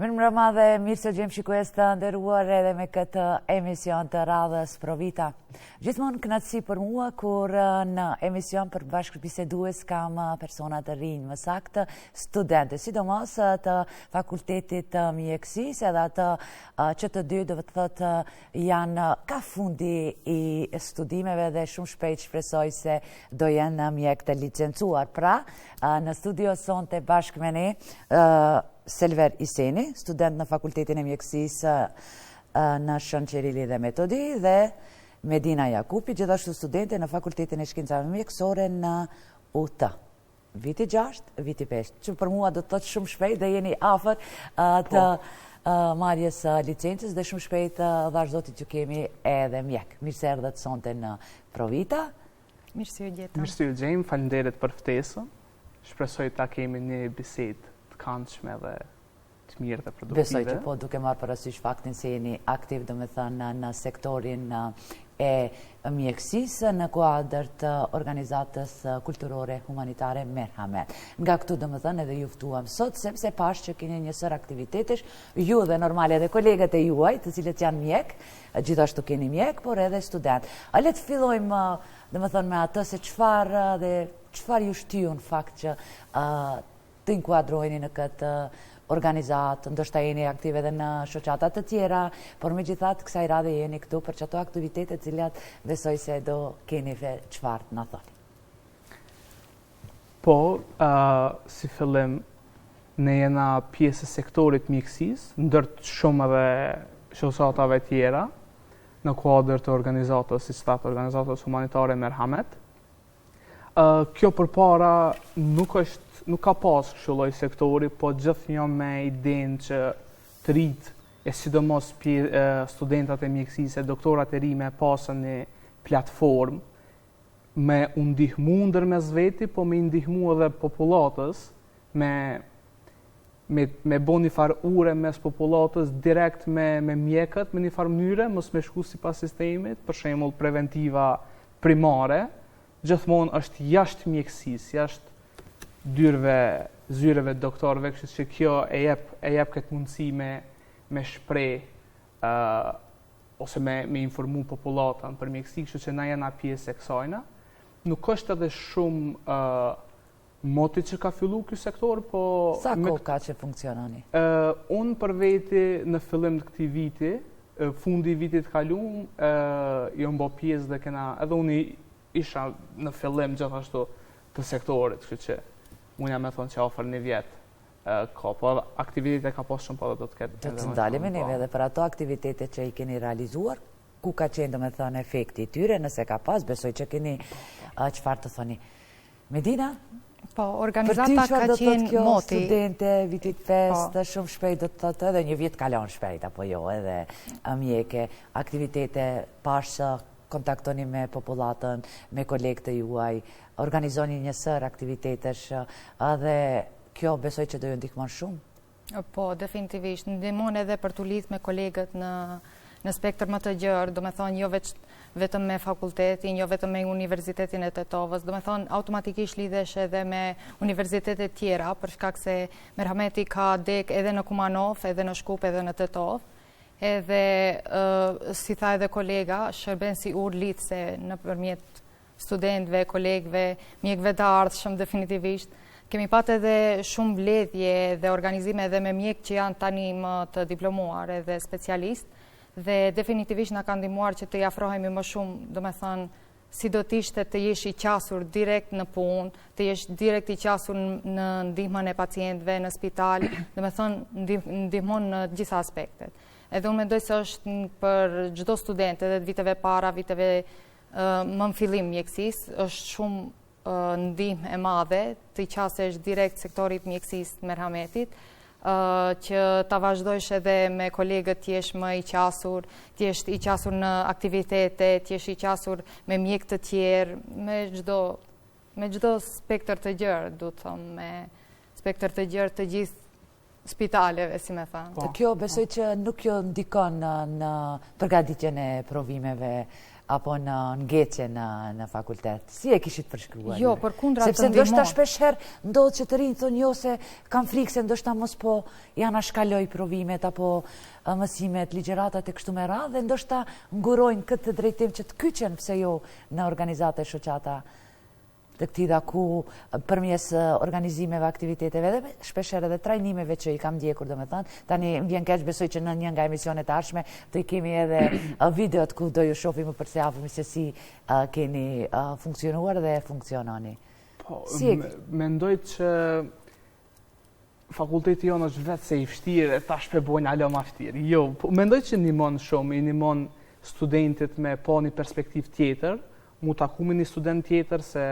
Mirëmbrëma dhe mirë se gjemë shikues të nderuar edhe me këtë emision të radhës Provita. Gjithmonë kënaqësi për mua kur në emision për bashkëbisedues kam persona të rinj, më saktë studentë, sidomos të fakultetit të mjekësisë edhe ato që të dy do të thotë janë ka fundi i studimeve dhe shumë shpejt shpresoj se do jenë mjek të licencuar. Pra, në studio sonte bashkë me ne Selver Iseni, student në Fakultetin e Mjekësisë në Shën Qerili dhe Metodi, dhe Medina Jakupi, gjithashtu studente në Fakultetin e Shkencave Mjekësore në UT. Viti 6, viti 5, që për mua do të thotë shumë shpejt dhe jeni afër të marrjes licencës dhe shumë shpejt dhash zotit që kemi edhe mjek. Mirë se erdhët sonte në Provita. Mirë se ju gjetëm. Mirë se ju gjejmë, faleminderit për ftesën. Shpresoj ta kemi një bisedë këndshme dhe të mirë dhe produktive. Besoj që po, duke marrë parasysh faktin se jeni aktiv, do me thënë, në sektorin e mjekësisë në kuadër të organizatës kulturore humanitare Merhamet. Nga këtu do me thënë edhe ju ftuam sot, sepse pash që keni njësër aktivitetesh, ju dhe normale edhe kolegët e juaj, të cilët janë mjek, gjithashtu keni mjek, por edhe student. A le të fillojmë, do me thënë, me atë se çfarë ju shtyu në fakt që të inkuadrojni në këtë organizatë, ndoshta jeni aktive edhe në shoqata të tjera, por megjithatë kësaj radhe jeni këtu për çato aktivitete të cilat besoj se do keni çfarë na thoni. Po, si fillim, ne jena pjesë e sektorit mjekësisë, ndër shumë edhe shoqatave tjera, në kuadër të organizatës, si statë organizatës humanitare Merhamet. Kjo përpara nuk ka pas kështu lloj sektori, po gjithnjë me idenë që të rit e sidomos studentat e mjekësisë e doktorat e ri me pasën një platformë me u ndihmu ndërmes veti, po me ndihmu edhe popullatës me bo një farë ure mes popullatës direkt me mjekët, me një farë mënyre, mos me shku sipas sistemit, për shembull preventiva primare, gjithmonë është jashtë mjekësisë, jashtë zyreve doktorëve, kështu që kjo e jep këtë mundësi me shpreh ose me informu popullatën për mjekësi, kështu që na jena pjesë e kësajna. Nuk është edhe shumë moti që ka fillu ky sektor, po sa kohë ka që funksiononi? Unë për veti në fillim të këtij viti, fundi i vitit kaluam, jo mbo pjesë dhe kena edhe unë isha në fillim gjithashtu të sektorit, kështu që unë jam e thonë që ofër një vjetë ka, po aktivitete ka pas shumë, po do të ketë. Do të ndalim e neve dhe për ato aktivitete që i keni realizuar, ku ka qenë do me thënë efekti i tyre, nëse ka pas, besoj që keni çfarë të thoni. Medina? Po, organizata ka qenë moti. Studente, vitit 5, shumë shpejt do të thotë edhe një vit kalon shpejt, apo jo, edhe mjeke, aktivitete pashë, kontaktoni me popullatën, me kolegët e juaj, organizoni njësër aktivitetesh, dhe kjo besoj që do ju ndihmon shumë? Po, definitivisht. Ndihmon edhe për t'u lidhur me kolegët në spektër më të gjerë, do me thonë jo vetëm me fakultetin, jo vetëm me Universitetin e Tetovës, do me thonë automatikisht lidhesh edhe me universitetet tjera, për shkak se Merhameti ka dek edhe në Kumanov, edhe në Shkup, edhe në Tetov. Edhe, si tha edhe kolega, shërben si lidhse nëpërmjet studentëve, kolegëve, mjekëve të ardhshëm definitivisht. Kemi pat edhe shumë mbledhje dhe organizime edhe me mjekë që janë tani më të diplomuar edhe specialist, dhe definitivisht na kanë ndihmuar që të i afrohemi më shumë, do me thënë, si do t'ishte të jesh i qasur direkt në punë, të jesh direkt i qasur në ndihmën e pacientëve në spital, do me thënë, ndihmon në gjitha aspektet. Edhe unë mendoj se është për çdo student, edhe viteve para, viteve më në fillim mjekësisë, është shumë ndihmë e madhe të i qasesh direkt sektorit mjekësisë Merhametit, që ta vazhdojsh edhe me kolegët t'jesh më i qasur, t'jesh i qasur në aktivitete, t'jesh i qasur me mjek të tjerë, me çdo spektër të gjerë, du të thomë, me spektër të gjerë të gjithë spitaleve, si me thënë. Kjo besoj që nuk jo ndikon në përgatitjen e provimeve apo në ngecje në fakultet? Si e kishit përshkruar? Jo, përkundra të sepse ndihmon. ndoshta shpeshherë ndodh që të rinj thonë jo se kam frikë se ndoshta mos po janë shkaloj provimet apo mësimet, ligjëratat e kështu me radhë, dhe ndoshta ngurojnë këtë drejtim që të kyqen pse jo në organizate shoqata të këtida ku përmes organizimeve, aktiviteteve dhe shpesher edhe trajnimeve që i kam ndjekur, do me thënë. Tani më vjen keq, besoj që në një nga emisionet arshme të i kemi edhe videot ku do ju shofi më përsjavëmi se si keni funksionuar dhe funksiononi. Po, mendoj që fakulteti jonë është vetë se i fështirë e ta shpebojnë alo ma fështirë. Jo, mendoj që nimon shumë, i nimon studentit me po një perspektiv tjetër, mu taku me një student tjetër se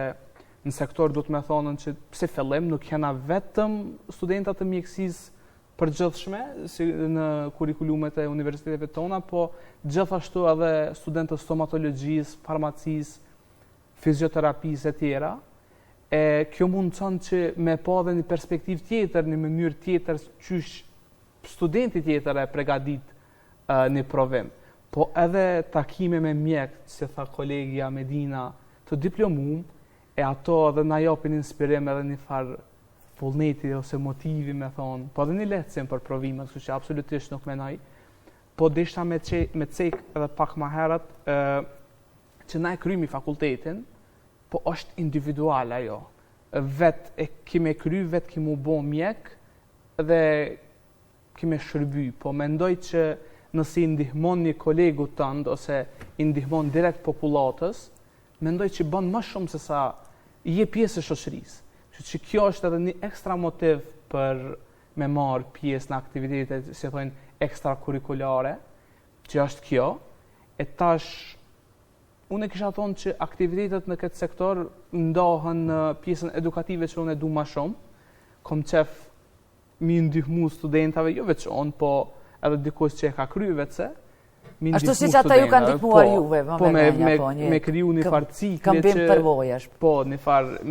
në sektor du të me thonën që pse fillim nuk jena vetëm studentat të mjekësisë përgjithshme si në kurikulumet e universiteteve tona, po gjithashtu edhe studentët stomatologjisë, farmacisë, fizioterapisë e tjera. Kjo mundëson që me pa dhe një perspektiv tjetër, një mënyrë tjetër qysh studenti tjetër e pregadit një provim. Po edhe takime me mjekë, që tha kolegja Medina, të diplomum, e ato edhe na japin inspirim edhe një farë vullneti ose motivi me thonë, po edhe një lehtësim për provimet, kështu që absolutisht nuk menoj, po dishta me cek edhe pak ma herët, që na e krymi fakultetin, po është individual ajo. Vetë e kime kry, vetë kimu bo mjek, dhe kime shërby, po mendoj që nësi ndihmon një kolegu tënd, ose ndihmon direkt populatës, mendoj që bën më shumë se sa je pjesë e shoqërisë. Që kjo është edhe një ekstra motiv për me marë pjesë në aktivitetet, si thonë, ekstra kurikulare, që është kjo, e tash, unë e kisha thonë që aktivitetet në këtë sektor ndohen në pjesën edukative që unë e du ma shumë, kom qef mi ndihmu studentave, jo veç unë, po edhe dikush që e ka kryu vetëse, ashtu si që ata ju kanë ndihmuar juve, me kriju një farë cikli këmbim përvojash. Po, një farë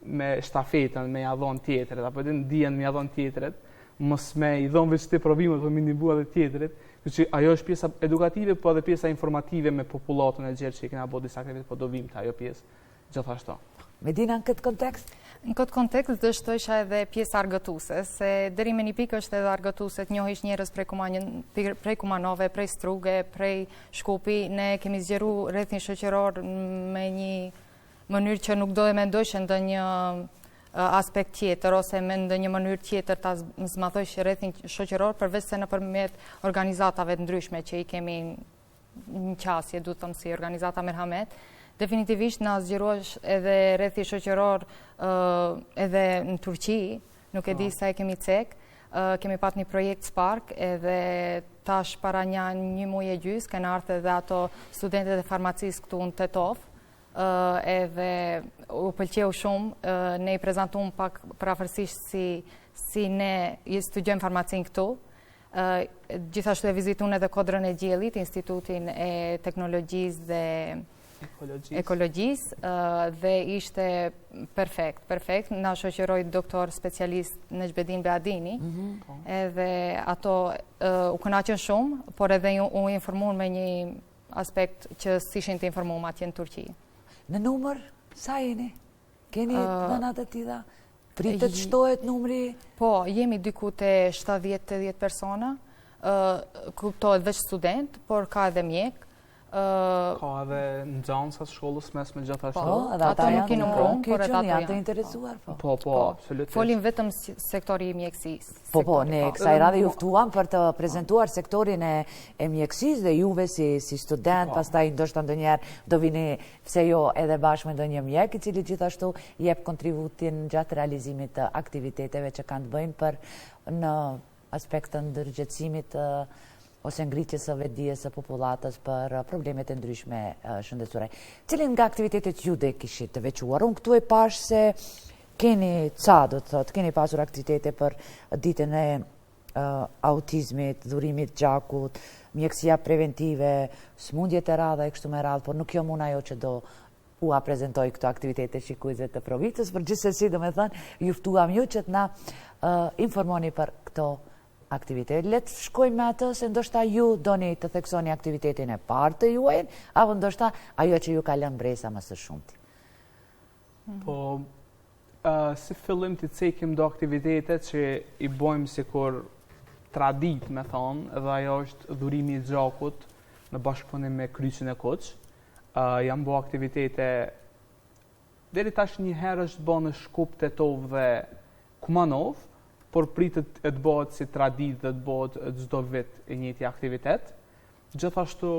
me shtafetën, me jadhon tjetëret, apo edhe në dijen me jadhon tjetëret, mos me i dhonë veç të provimet, po me një bua dhe tjetëret, që ajo është pjesa edukative, po edhe pjesa informative me populatën e gjerë që i kena bo disa aktivitet, po do vim të ajo pjesë gjithashtu. Medina, në këtë kontekst? Në këtë kontekst dështojsha edhe pjesë argëtuse, se deri me një pikë është edhe argëtuse, të njohish njerëz prej Kumanove, prej Struge, prej Shkupi, ne kemi zgjeru rrethin shoqëror me një mënyrë që nuk do e mendojsh ndë një aspekt tjetër, ose me ndë një mënyrë tjetër ta zmadhojsh rrethin shoqëror, përveç se në përmet organizatave të ndryshme që i kemi një qasje, du të thëmë si organizata Merhamet. Definitivisht na zgjeruash edhe rrethi shoqëror edhe në Turqi, nuk e di sa e kemi cek, kemi pat një projekt Spark, edhe tash para një muaj e gjys, kena ardhur edhe ato studentët e farmacisë këtu në Tetov, edhe u pëlqeu shumë, ne i prezantuam pak parafërsisht si ne studiojmë farmacin këtu, gjithashtu e vizituan edhe Kodrën e Gjellit, Institutin e Teknologjisë dhe ekologjisë, dhe ishte perfekt. Na shoqëroi doktor specialist Nejbedin Beadini, edhe ato u kënaqën shumë, por edhe u informuan me një aspekt që s'ishin të informuar atje në Turqi. Në numër, sa jeni? Keni dhënat e tilla? Pritet shtohet numri? Po, jemi diku te 70-80 persona, kuptohet veç student, por ka edhe mjek, ka edhe nxënës shkollës mesme gjithashtu. Po, edhe ata nuk i numëron, por edhe ato janë të interesuar. Po, absolutisht. Folim vetëm sektori i mjekësisë. Po, ne kësaj radhe ju ftuam për të prezantuar sektorin e mjekësisë dhe juve si student, pastaj ndoshta ndonjëherë do vini pse jo edhe bashkë me ndonjë mjek i cili gjithashtu jep kontributin gjatë realizimit të aktiviteteve që kanë të bëjnë për në aspektën ndërgjegjësimit ose ngritjes së vetdijes së popullatës për problemet e ndryshme shëndetësore. Cilin nga aktivitetet ju dhe kishit të veçuar? Unë këtu e pash se keni do të thotë, keni pasur aktivitete për ditën e autizmit, dhurimit gjakut, mjekësia preventive, smundjet e radha e kështu me radhë, por nuk jo mund ajo që do ua prezentoj këto aktivitete shikuese të Provicës, për gjithsesi do me thënë, ju ftuam ju që të na informoni për këto aktivitet. Letë shkojmë me atë se ndoshta ju doni të theksoni aktivitetin e parë të juajin, apo ndoshta ajo që ju ka lënë bresa më së shumti. Po, si fillim të cekim do aktivitetet që i bojmë sikur tradit, me thonë, edhe ajo është dhurimi i gjakut në bashkëpunim me Kryqin e Kuq. Jam bo aktivitete, deri tash një herë është bo në Shkup, Tetov dhe Kumanov, por pritet e të bëhet si tradit dhe të bëhet çdo vit e njëjti aktivitet. Gjithashtu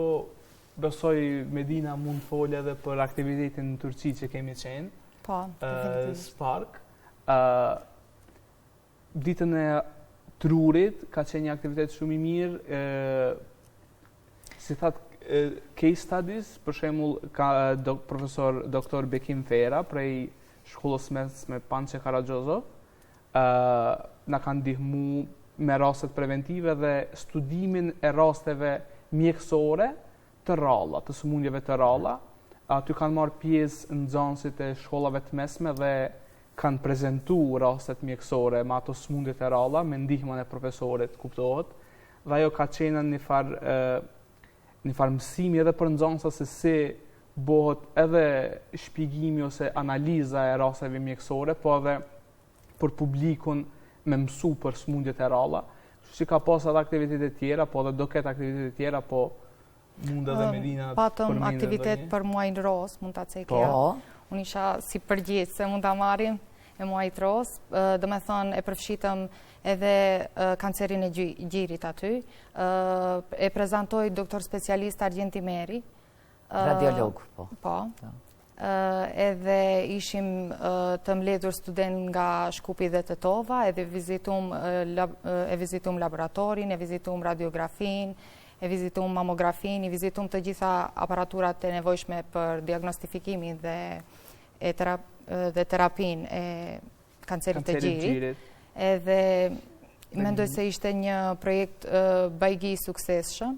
besoj Medina mund të folë edhe për aktivitetin në Turqi që kemi qenë. Po, definitivisht. Spark. Ditën e Trurit ka qenë një aktivitet shumë i mirë. Si thatë case studies, për shembull ka profesor Dr. Bekim Fera prej shkollës mesme Pançe Karagjozov. Na kanë ndihmu me rastet preventive dhe studimin e rasteve mjekësore të ralla, të sëmundjeve të ralla. Aty kanë marrë pjesë nxënësit e shkollave të mesme dhe kanë prezentuar rastet mjekësore me ato sëmundje të ralla me ndihmën e profesorit, kuptohet. Dhe ajo ka qenë një farë mësimi edhe për nxënësa se si bëhet edhe shpjegimi ose analiza e rasteve mjekësore, po edhe për publikun me mësu për sëmundjet e ralla. Që ka pas atë aktivitetet tjera, po edhe do ketë aktivitetet tjera, po mund edhe Medina patëm aktivitet për muajin ros, mund ta cekja. Unë isha si përgjithë se mund ta marrim e muajit ros, do me thonë e përfshitëm edhe kancerin e gjirit aty. E prezantoi doktor specialist Argjenti Meri. Radiolog, po. Po. Edhe ishim të mbledhur student nga Shkupi dhe Tetova, edhe e vizitum laboratorin, e vizitum radiografin, e vizitum mamografin, e vizitum të gjitha aparaturat e nevojshme për diagnostifikimin dhe terapin e kancerit të gjirit. Edhe mendoj se ishte një projekt bajgi i suksesshëm.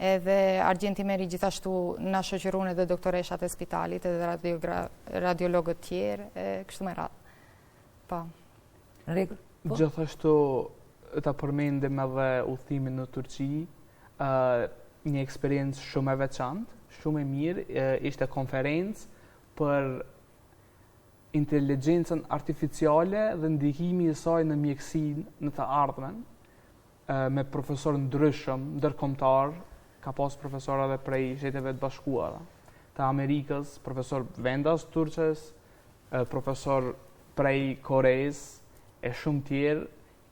Edhe Argjenti Meri gjithashtu na shoqërun edhe doktoreshat e spitalit, edhe radiologët tjerë, kështu me radhë. Po. Gjithashtu ta përmendim edhe udhëtimin në Turqi, një eksperiencë shumë e veçantë, shumë e mirë, ishte konferencë për inteligjencën artificiale dhe ndikimi i saj në mjekësinë në të ardhmen, me profesorë ndryshëm, ndërkombëtar. Ka pas profesora dhe prej Shteteve të Bashkuara, të Amerikës, profesor vendas Turqes, profesor prej Koreas e shumë tjerë,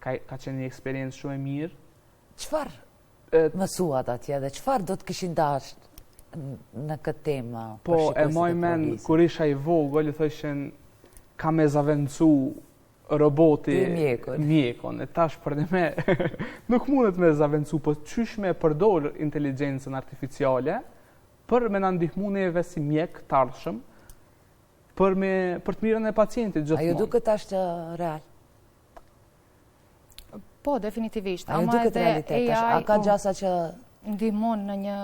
ka qenë një eksperiencë shumë e mirë. Çfarë mësuat atje dhe çfarë do të kishin dashur në këtë temë? Po, e moj men, kur isha i vogël, i thëshin ka me zavendësu roboti mjekon. E tash për me nuk mundet me zavendësu, po qysh me përdor inteligjencën artificiale për me na ndihmu neve si mjek të ardhshëm për të mirën e pacientit gjithmonë. A ju duket është real? Po, definitivisht. A ju duket realitet? A ka gjasa që ndihmon në një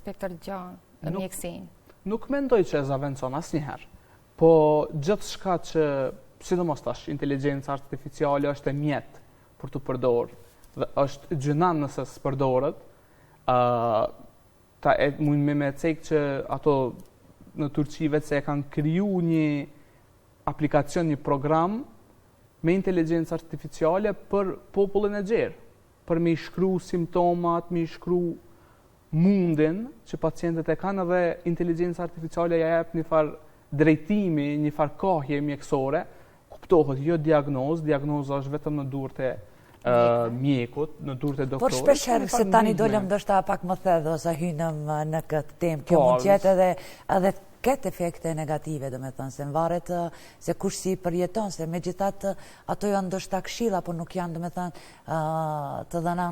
spektër gjanë në mjekësinë? Nuk mendoj që e zavendëson asnjëherë. Po gjithçka që sidomos tash, inteligjenca artificiale është e mjet për të përdorë dhe është gjënan nëse s'përdoret. Mund me cek që ato në Turqi vetë se e kanë kriju një aplikacion, një program me inteligjencë artificiale për popullin e gjerë, për me i shkru simptomat, me i shkru mundin që pacientët e kanë, dhe inteligjenca artificiale ja jep një farë drejtimi, një farë kohje mjekësore. Kuptohet, jo diagnoza është vetëm në durët e mjekut, në durët e doktorit. Por shpesher se tani dolem ndoshta pak më thellë ose hynëm në këtë temë, kjo mund jetë edhe ketë efekte negative, do me thënë, se varet se kush si përjeton, se megjithatë ato janë ndoshta këshilla, por nuk janë, do me thënë, të dhëna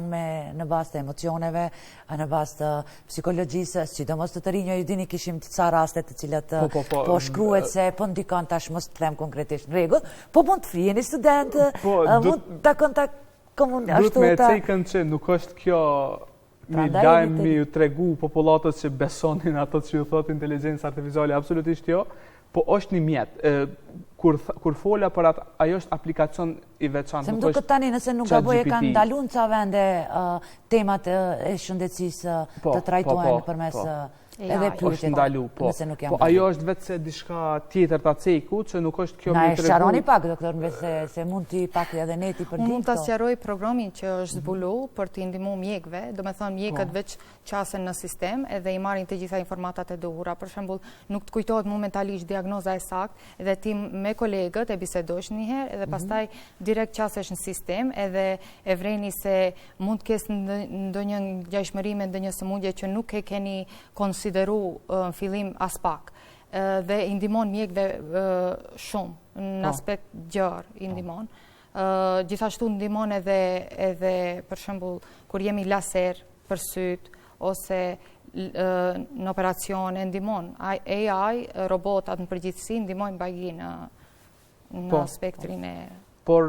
në bazë të emocioneve, në bazë të psikologjisë, sidomos të rinjë, ju dini kishim ca raste të cilat po shkruhet se po ndikon, tash mos të them konkretisht në rregull, po mund të frijeni student, mund ta duhet me cekën që nuk është kjo mi dajmë mi ju tregu popullatës që besonin ato që ju thot inteligjencë artificiale, absolutisht jo, Po është një mjet. Kur fola për atë, ajo është aplikacion i veçantë. Se më duket tani nëse nuk gaboj e kanë ndaluar në ca vende temat e shëndetësisë të trajtohen përmes edhe është ndalu, po ajo është vetë se diçka tjetër ta ceku, që nuk është kjo më tregu. Na e sqaroni pak, doktor, se mund t'i pak edhe neti për mund ta sqaroj programin që është zbulu për t'i ndihmuar mjekëve, domethënë mjekët veç qasen në sistem edhe i marrin të gjitha informatat e duhura. Për shembull, nuk të kujtohet momentalisht diagnoza e saktë, edhe ti me kolegët e bisedosh një herë edhe pastaj direkt qasesh në sistem edhe e vreni se mund të kesh ndonjë ngjashmëri me ndonjë sëmundje që nuk e keni konsideru në fillim as pak dhe i ndihmon mjekëve shumë në aspekt gjerë i ndihmon. Gjithashtu ndihmon edhe për shembull kur jemi laser për syt ose në operacione ndihmon. AI, robotat në përgjithësi ndihmojnë bagji në spektrin e... Por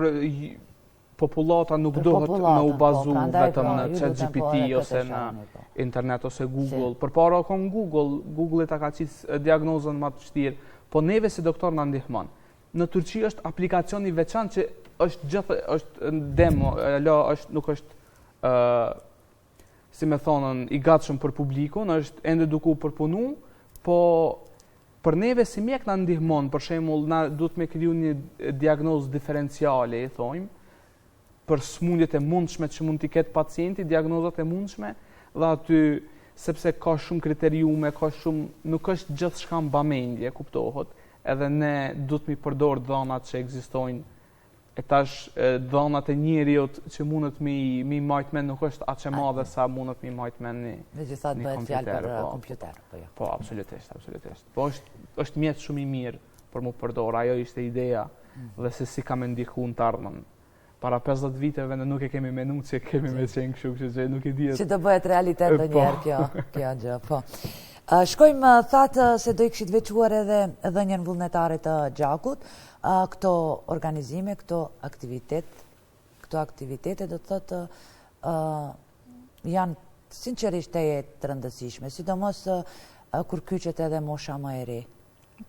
populata nuk dohet me u bazu vetëm në ChatGPT ose në internet ose Google. Përpara kon Google ta ka qitë diagnozën më të vështirë, po neve si doktor na ndihmon. Në Turqi është aplikacion i veçantë që është gjithë është demo, nuk është si me thonën i gatshëm për publikun, është ende duke u përpunu, po për neve si mjek na ndihmon, për shembull na duhet me kriju një diagnozë diferenciale, i thojmë, për smundjet e mundshme që mund t'i ketë pacienti, diagnozat e mundshme, dhe aty, sepse ka shumë kriteriume, nuk është gjithë shka mbamendje, kuptohet, edhe ne duhet mi përdor dhënat që ekzistojnë, e tash dhënat e njeriut që mundet mi majtmen nuk është aq e madhe sa mundet mi majtmen një kompjuter. Dhe gjithat bëhet fjalë për kompjuter. Po, absolutisht. Po është mjet shumë i mirë për mu përdor, ajo ishte ideja, dhe se si ka me ndiku në të ardhmen. Para 50 viteve nuk e kemi menu që kemi me qenë kështu, që nuk e dihet. Që të bëhet realitet do njerë kjo gjë, po. Shkojmë, thatë se do i këshit vequar edhe dhënien vullnetare të gjakut, këto organizime, këto aktivitete do të thotë janë sinqerisht e të rëndësishme, sidomos kur kyçet edhe mosha më e re.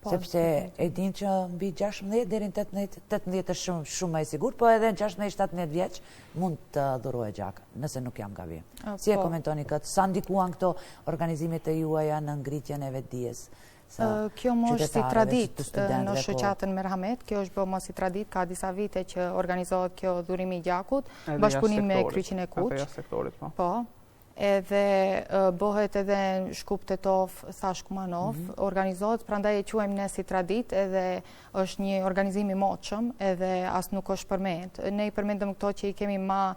Sepse e din që mbi 16 deri në 18 është shumë më e sigurt, po edhe në 16-17 vjeç mund të dhurohet gjak, nëse nuk jam gabim. Si e komentoni këtë? Sa ndikuan këto organizimet e juaja në ngritjen e vetdijes? Kjo më është si tradit në shoqatën Merhamet, kjo është bërë më si tradit, ka disa vite që organizohet kjo dhurimi i gjakut, bashkëpunim me Kryqin e Kuq. Po. Edhe bëhet edhe Shkup Tetov, Thash Kumanov, organizohet, prandaj e quajmë ne si tradit, edhe është një organizim i moçëm, edhe as nuk është përmend. Ne i përmendëm këto që i kemi ma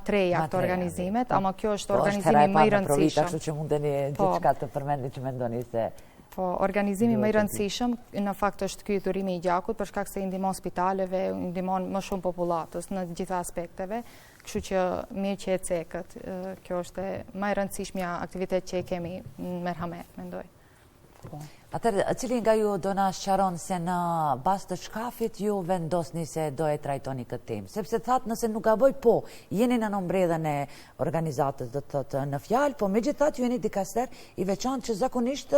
treja këto organizimet, ama kjo është organizimi më i rëndësishëm. Kështu që mundeni diçka të përmendni që mendoni se... Po, organizimi më i rëndësishëm në fakt është ky dhurimi i gjakut, për shkak se i ndihmon spitaleve, i ndihmon më shumë popullatës në gjitha aspekteve. Kështu që mirë që e cekët, kjo është më e rëndësishmja aktivitet që e kemi në Merhamet, mendoj. Atëherë, cili nga ju do na sqaron se në bazë të shkafit ju vendosni se do e trajtoni këtë temë? Sepse thatë nëse nuk gaboj, po, jeni në nëmbredhen e organizatës do të thotë në fjalë, po megjithatë ju jeni dikaster i veçantë që zakonisht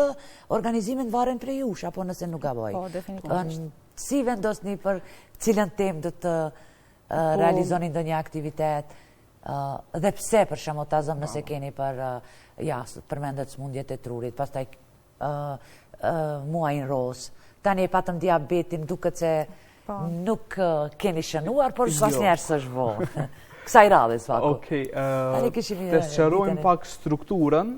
organizimet varen prej jush, apo nëse nuk gaboj. Po, definitivisht. Si vendosni për cilën temë do të realizoni ndonjë aktivitet, dhe pse për shembull ta zëm nëse keni për përmendet smundjet e trurit, pastaj muajin roz. Tani e patëm diabetin, duket se nuk keni shënuar, por asnjëherë s'është vënë. Kësaj radhe sfaku. Okej, të sqarojmë pak strukturën.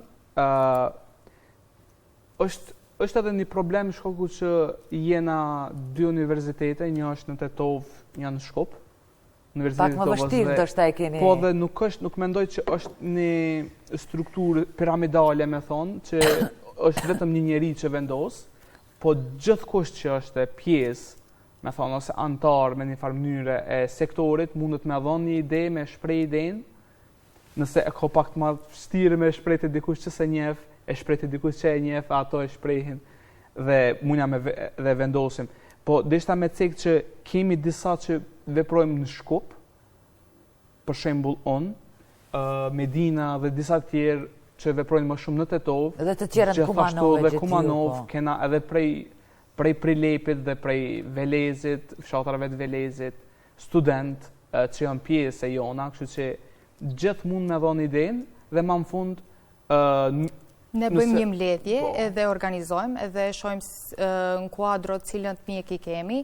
Është edhe një problem shkoku që jena dy universitete, një është në Tetov, një në Shkup. Pak më vështirë do shta e keni... Po dhe nuk mendoj që është një strukturë piramidale, me thonë, që është vetëm një njeri që vendos, po gjithkusht që është pjesë, me thonë, ose antar me një farë mënyre e sektorit, mundet me dhënë një ide, me shprej idenë, nëse e ka pak të ma vështirë me shprejtë dikush që se njef, e shprejtë dikush që e njef, ato e shprejhin dhe munja dhe vendosim. Po, deshta me cekë që kemi disa që veprojmë në Shkup, për shembull Medina dhe disa tjerë që veprojnë më shumë në Tetov, dhe të tjerë në Kumanov, Kumanov, kena edhe prej prej Prilepit dhe prej Velezit, fshatrave të Velezit, student që janë pjesë e jona, kështu që gjithë mund me dhonë idenë dhe ma në fund ne bëjmë një mbledhje edhe organizojmë edhe shojmë në kuadro cilën të mjek i kemi,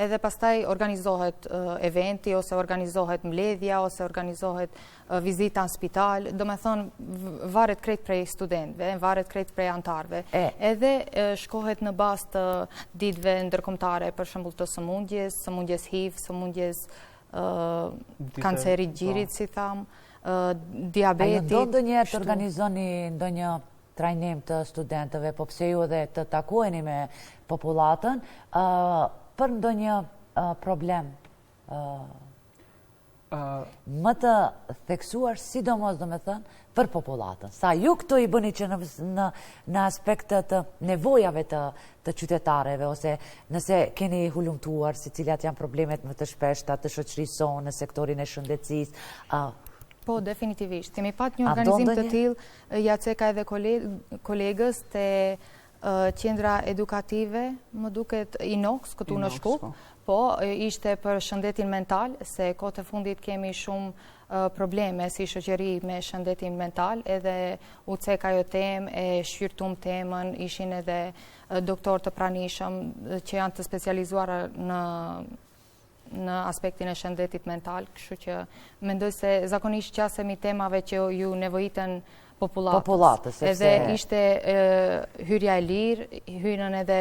edhe pastaj organizohet eventi, ose organizohet mbledhja, ose organizohet vizita në spital, do me thonë varet krejt prej studentëve, varet krejt prej antarve. Edhe shkohet në bazë të ditëve ndërkombëtare, për shembull të sëmundjes HIV, sëmundjes kancerit gjirit, si tham, diabetit. A do njerë të organizoni ndonjë trajnim të studentëve, po pse ju edhe të takojeni me populatën, për ndonjë problem më të theksuar, sidomos do me thënë, për populatën. Sa ju këto i bëni që në aspektet të nevojave të qytetareve, ose nëse keni hulumtuar si cilat janë problemet më të shpeshta të shoqërisë në sektorin e shëndetësisë. Po, definitivisht. Kemi pat një organizim të tillë, Jaceka edhe kolegës të qendra edukative, më duket Inox, këtu në Shkup, po, ishte për shëndetin mental, se kohët e fundit kemi shumë probleme si shoqëri me shëndetin mental, edhe u cek ajo temë, e shqyrtum temën, ishin edhe doktor të pranishëm që janë të specializuar në aspektin e shëndetit mental, kështu që mendoj se zakonisht qasemi temave që ju nevojiten populatës. Edhe ishte hyrja e lirë, hyrën edhe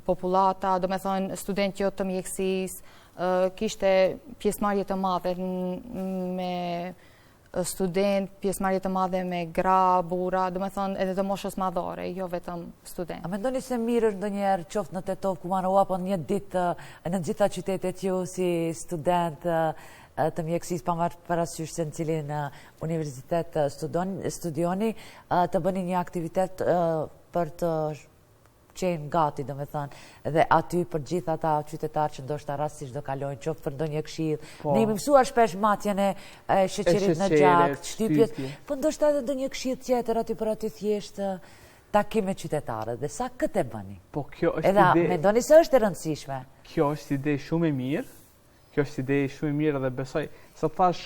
populata, do me thonë student jo të mjekësisë, kishte pjesëmarrje të madhe me student, pjesëmarrje të madhe me gra, bura, do me thonë edhe të moshës madhore, jo vetëm student. A mendoni se mirë është ndonjëherë qoftë në Tetov, Kumanova, apo një ditë në gjitha qytetet ju si student të mjekësisë, pa marrë parasysh se në cilin universitet studioni, të bëni një aktivitet për të qenë gati, do me thënë, dhe aty për gjitha ata qytetarë që ndoshta rastisht do kalojnë, qoftë për ndonjë këshill. Ne jemi mësuar shpesh matjen e sheqerit në gjak, shtypjes, po ndoshta edhe ndonjë këshill tjetër aty për aty thjesht takim me qytetarët, dhe sa këtë e bëni? Po kjo është ide. Edhe mendoni se është e rëndësishme? Kjo është ide shumë e mirë. Kjo është ide shumë e mirë dhe besoj, sa thash,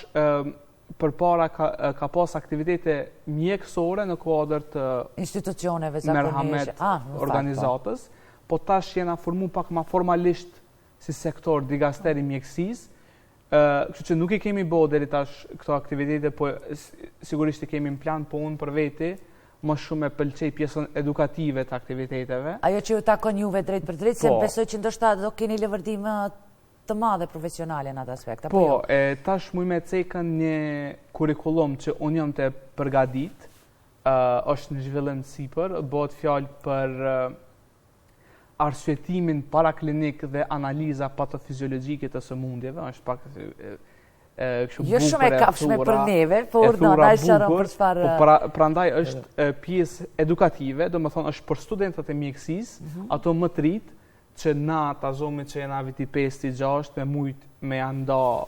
përpara ka pas aktivitete mjekësore në kuadër të institucioneve merhamet organizatës, po tash jena formu pak ma formalisht si sektor digasteri mjekësisë, kështu që nuk i kemi bo deri tash këto aktivitete, po sigurisht i kemi në plan, po unë për veti më shumë e pëlqej pjesën edukative të aktiviteteve. Ajo që ju takon juve drejt për drejt, se besoj që ndoshta do keni lëvërdim të madhe profesionale në atë aspekt, apo jo? Po, tash muj me cekën një kurikulum që unë jam të përgadit, është në zhvillim sipër, bëhet fjalë për arsyetimin paraklinik dhe analiza patofiziologjike të sëmundjeve, është pak jo shumë e kapshme për neve, por në na shërëm për çfarë. Prandaj është pjesë edukative, do më thonë është për studentët e mjekësisë, ato më të rit, që na ta zomi që jena viti 5-6 me mujt me anda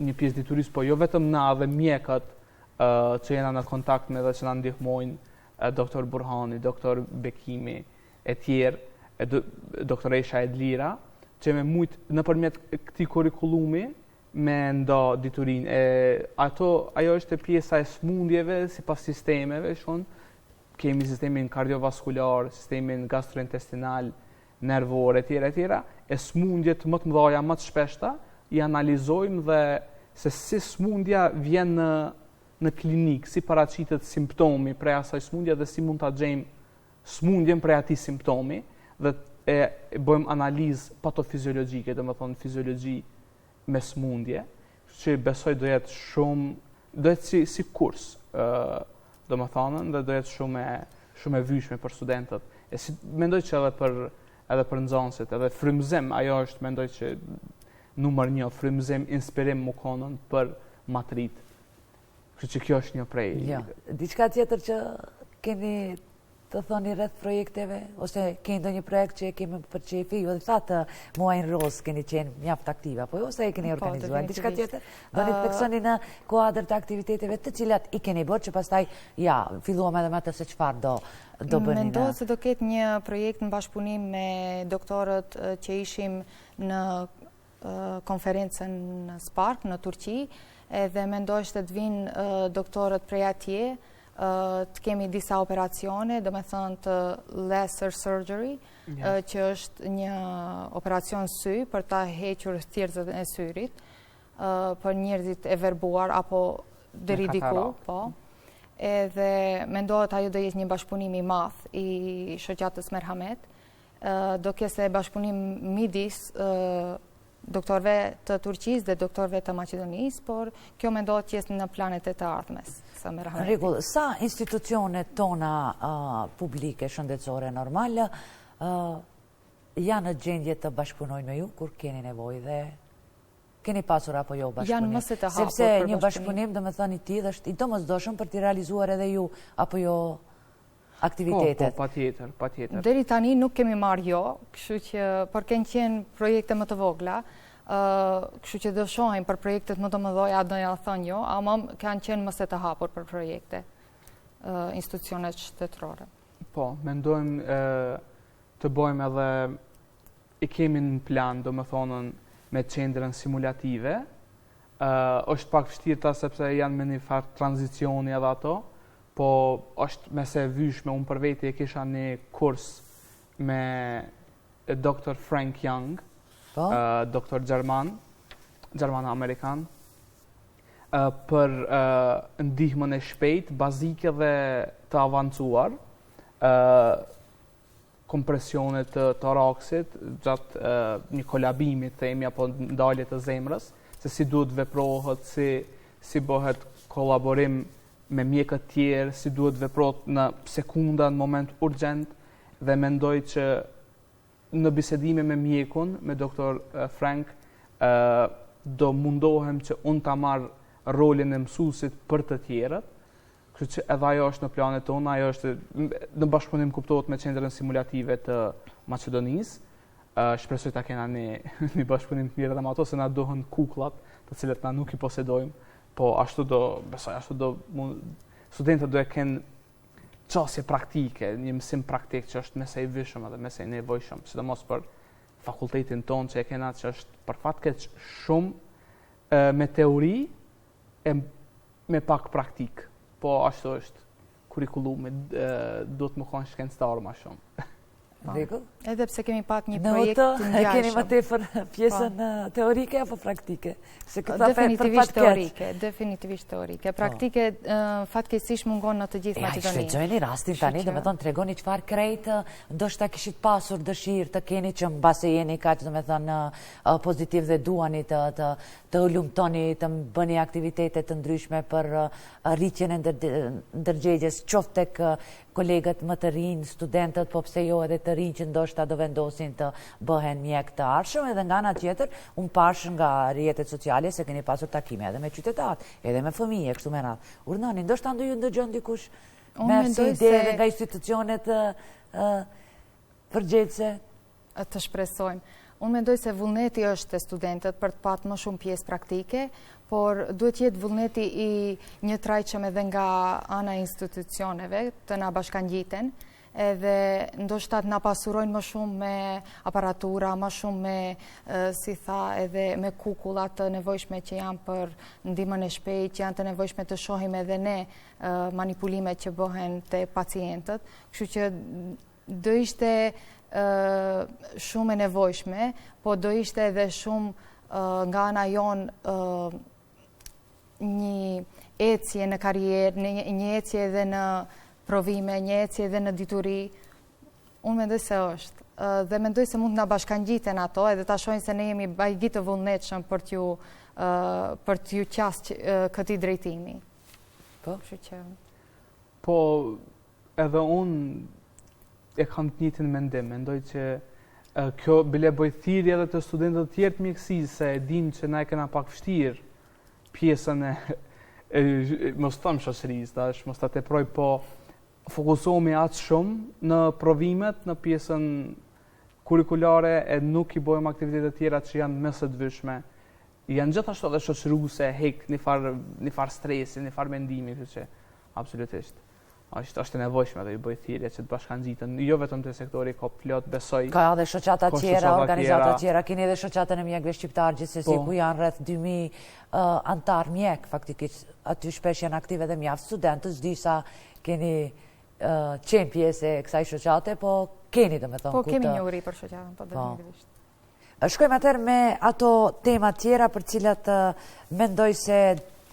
një pjesë dituris, po jo vetëm na dhe mjekët që jena në kontakt me dhe që na ndihmojnë doktor Burhani, doktor Bekimi e tjerë, doktoresha Edlira, që me mujt në përmjet këti kurikulumi me nda diturin. Ajo është pjesa e smundjeve si pas sistemeve, kemi sistemin kardiovaskular, sistemin gastrointestinal, nervore, etjera, e smundjet më të mëdhaja, më të shpeshta, i analizojmë dhe se si smundja vjen në klinik, si paraqitet simptomi prej asaj smundja dhe si mund të gjejmë smundjen prej ati simptomi, dhe bëjmë analizë patofiziologjike, dhe më thonë fiziologji me smundje, që besoj do jetë shumë, do jetë si kurs, do më thonë, dhe do jetë shumë e vyshme për studentët. Mendoj që edhe për nxënësit, edhe frymëzim, ajo është, mendoj që numër 1, frymëzim, inspirim më konën për matrit. Kështu që kjo është një prej. Diçka tjetër që keni të thoni rreth projekteve, ose keni ndonjë projekt që kemi për qefi, ju dhe thatë muajin roz keni qenë mjaft aktive, apo jo, ose e keni organizuar diçka tjetër? Do një të theksoni në kuadër të aktiviteteve të cilat i keni bërë, që pastaj, ja, filluam edhe me të se çfarë do bëni. Mendohet se do ketë një projekt në bashkëpunim me doktorët që ishim në konferencën në Spark, në Turqi, edhe mendoj se të vinë doktorët prej atje, të kemi disa operacione, do me thënë të laser surgery, që është një operacion sy për ta hequr thirrjet e syrit, për njerëzit e verbuar apo deri diku, po. Edhe mendohet ajo do jetë një bashkëpunim i madh i shoqatës Merhamet. Do kese bashkëpunim midis doktorëve të Turqisë dhe doktorëve të Maqedonisë, por kjo mendohet që është në planet e të ardhmes. Rregull, sa institucionet tona publike shëndetësore normale janë në gjendje të bashkëpunojnë me ju kur keni nevojë dhe keni pasur apo jo bashkëpunim? Janë mëse të hapur. Sepse një bashkëpunim, do me thënë i tillë, është i domosdoshëm për t'i realizuar edhe ju apo jo aktivitetet. Po, patjetër. Deri tani nuk kemi marrë jo, kështu që për kanë qenë projekte më të vogla, kështu që do shohim për projektet më të mëdha, do ja thonë jo, ama kanë qenë mëse të hapur për projekte institucionet shtetërore. Po, mendojmë të bëjmë edhe i kemi në plan, do me thonën, me qendrën simulative. Është pak vështirë sepse janë me një farë tranzicioni edhe ato, po është mese vyshme, unë për veti e kisha një kurs me Dr. Frank Young, doktor Gjerman-Amerikan, për ndihmën e shpejt, bazike dhe të avancuar, kompresionet të toraksit, gjatë një kolabimit të emi apo ndalje të zemrës, se si duhet veprohet, si bëhet kolaborim me mjekët tjerë, si duhet veprot në sekunda, në moment urgent, dhe mendoj që në bisedime me mjekun, me doktor Frank, do mundohem që unë ta marrë rolin e mësuesit për të tjerët, kështu që edhe ajo është në planet tonë, ajo është në bashkëpunim kuptohet me qendrën simulative të Maqedonisë. Shpresoj ta kena një bashkëpunim të mirë edhe me ato, se na dohen kukullat, të cilët na nuk i posedojmë. Po ashtu studentët do e kenë qasje praktike, një mësim praktik që është mese i vishëm edhe mese i nevojshëm, sidomos për fakultetin tonë që e kena që është për fatkeq shumë me teori e me pak praktik. Po ashtu është kurikulumi, duhet më konë shkencëtar më shumë. Edhe pse kemi pak një projekt të ngjashëm. Keni më tepër pjesën teorike apo praktike? Definitivisht teorike. Praktike fatkeqësisht mungon në të gjithë Maqedoninë. Shfrytëzojeni rastin tani, do me thonë tregoni çfarë krejt, ndoshta kishit pasur dëshirë të keni që mbase jeni kaq, do me thonë pozitiv dhe duani të lumtoni, të bëni aktivitete të ndryshme për rritjen e ndërgjegjes, qoftë tek kolegët më të rinj, studentët, po pse jo edhe të rinj që ndoshta do vendosin të bëhen mjek të ardhshëm, edhe nga ana tjetër, unë pash nga rrjetet sociale se keni pasur takime edhe me qytetarët, edhe me fëmijë, kështu me radhë. Urdhani, ndoshta ju ndëgjon dikush me si ide edhe nga institucionet përgjegjëse? Të shpresojmë. Unë mendoj se vullneti është te studentët për të patë më shumë pjesë praktike, por duhet jetë vullneti i një trajqëm edhe nga ana institucioneve të na bashkangjiten, edhe ndoshta të na pasurojnë më shumë me aparatura, më shumë me, si tha, edhe me kukullat të nevojshme që janë për ndihmën e shpejtë, që janë të nevojshme të shohim edhe ne manipulimet që bëhen te pacientët, kështu që do ishte shumë e nevojshme, po do ishte edhe shumë nga ana jonë një ecje në karrierë, një ecje edhe në provime, një ecje edhe në dituri. Unë mendoj se është. Dhe mendoj se mund të na bashkangjiten ato, edhe ta shohin se ne jemi bajgi të vullnetshëm për t'ju qasë këtij drejtimi. Po? Po, edhe unë e kam të njëjtin mendim. Mendoj që kjo bile bëj thirrje edhe të studentëve të tjerë të mjekësisë, se e dim që na e kena pak vështirë pjesën e mos thëmë shoqërisë, mos ta teproj, po fokusohemi atë shumë në provimet, në pjesën kurikulare e nuk i bojmë aktivitetet tjera që janë më së dvyshme. Janë gjithashtu edhe shoqëruese, hek një farë stresi, një farë mendimi, kështu që absolutisht. Është e nevojshme dhe i bëj thirrje që të bashkangjiten, jo vetëm te sektori, ka plot besoj. Ka edhe shoqata tjera, organizata tjera, keni edhe shoqatën e mjekëve shqiptar gjithsesi ku janë rreth 2000 antar mjek faktikisht. Aty shpesh janë aktive dhe mjaft studentës, disa keni qenë pjesë e kësaj shoqate, po keni domethënë. Po kemi njohuri për shoqatën, po definitivisht. Shkojmë atëherë me ato tema tjera për cilat mendoj se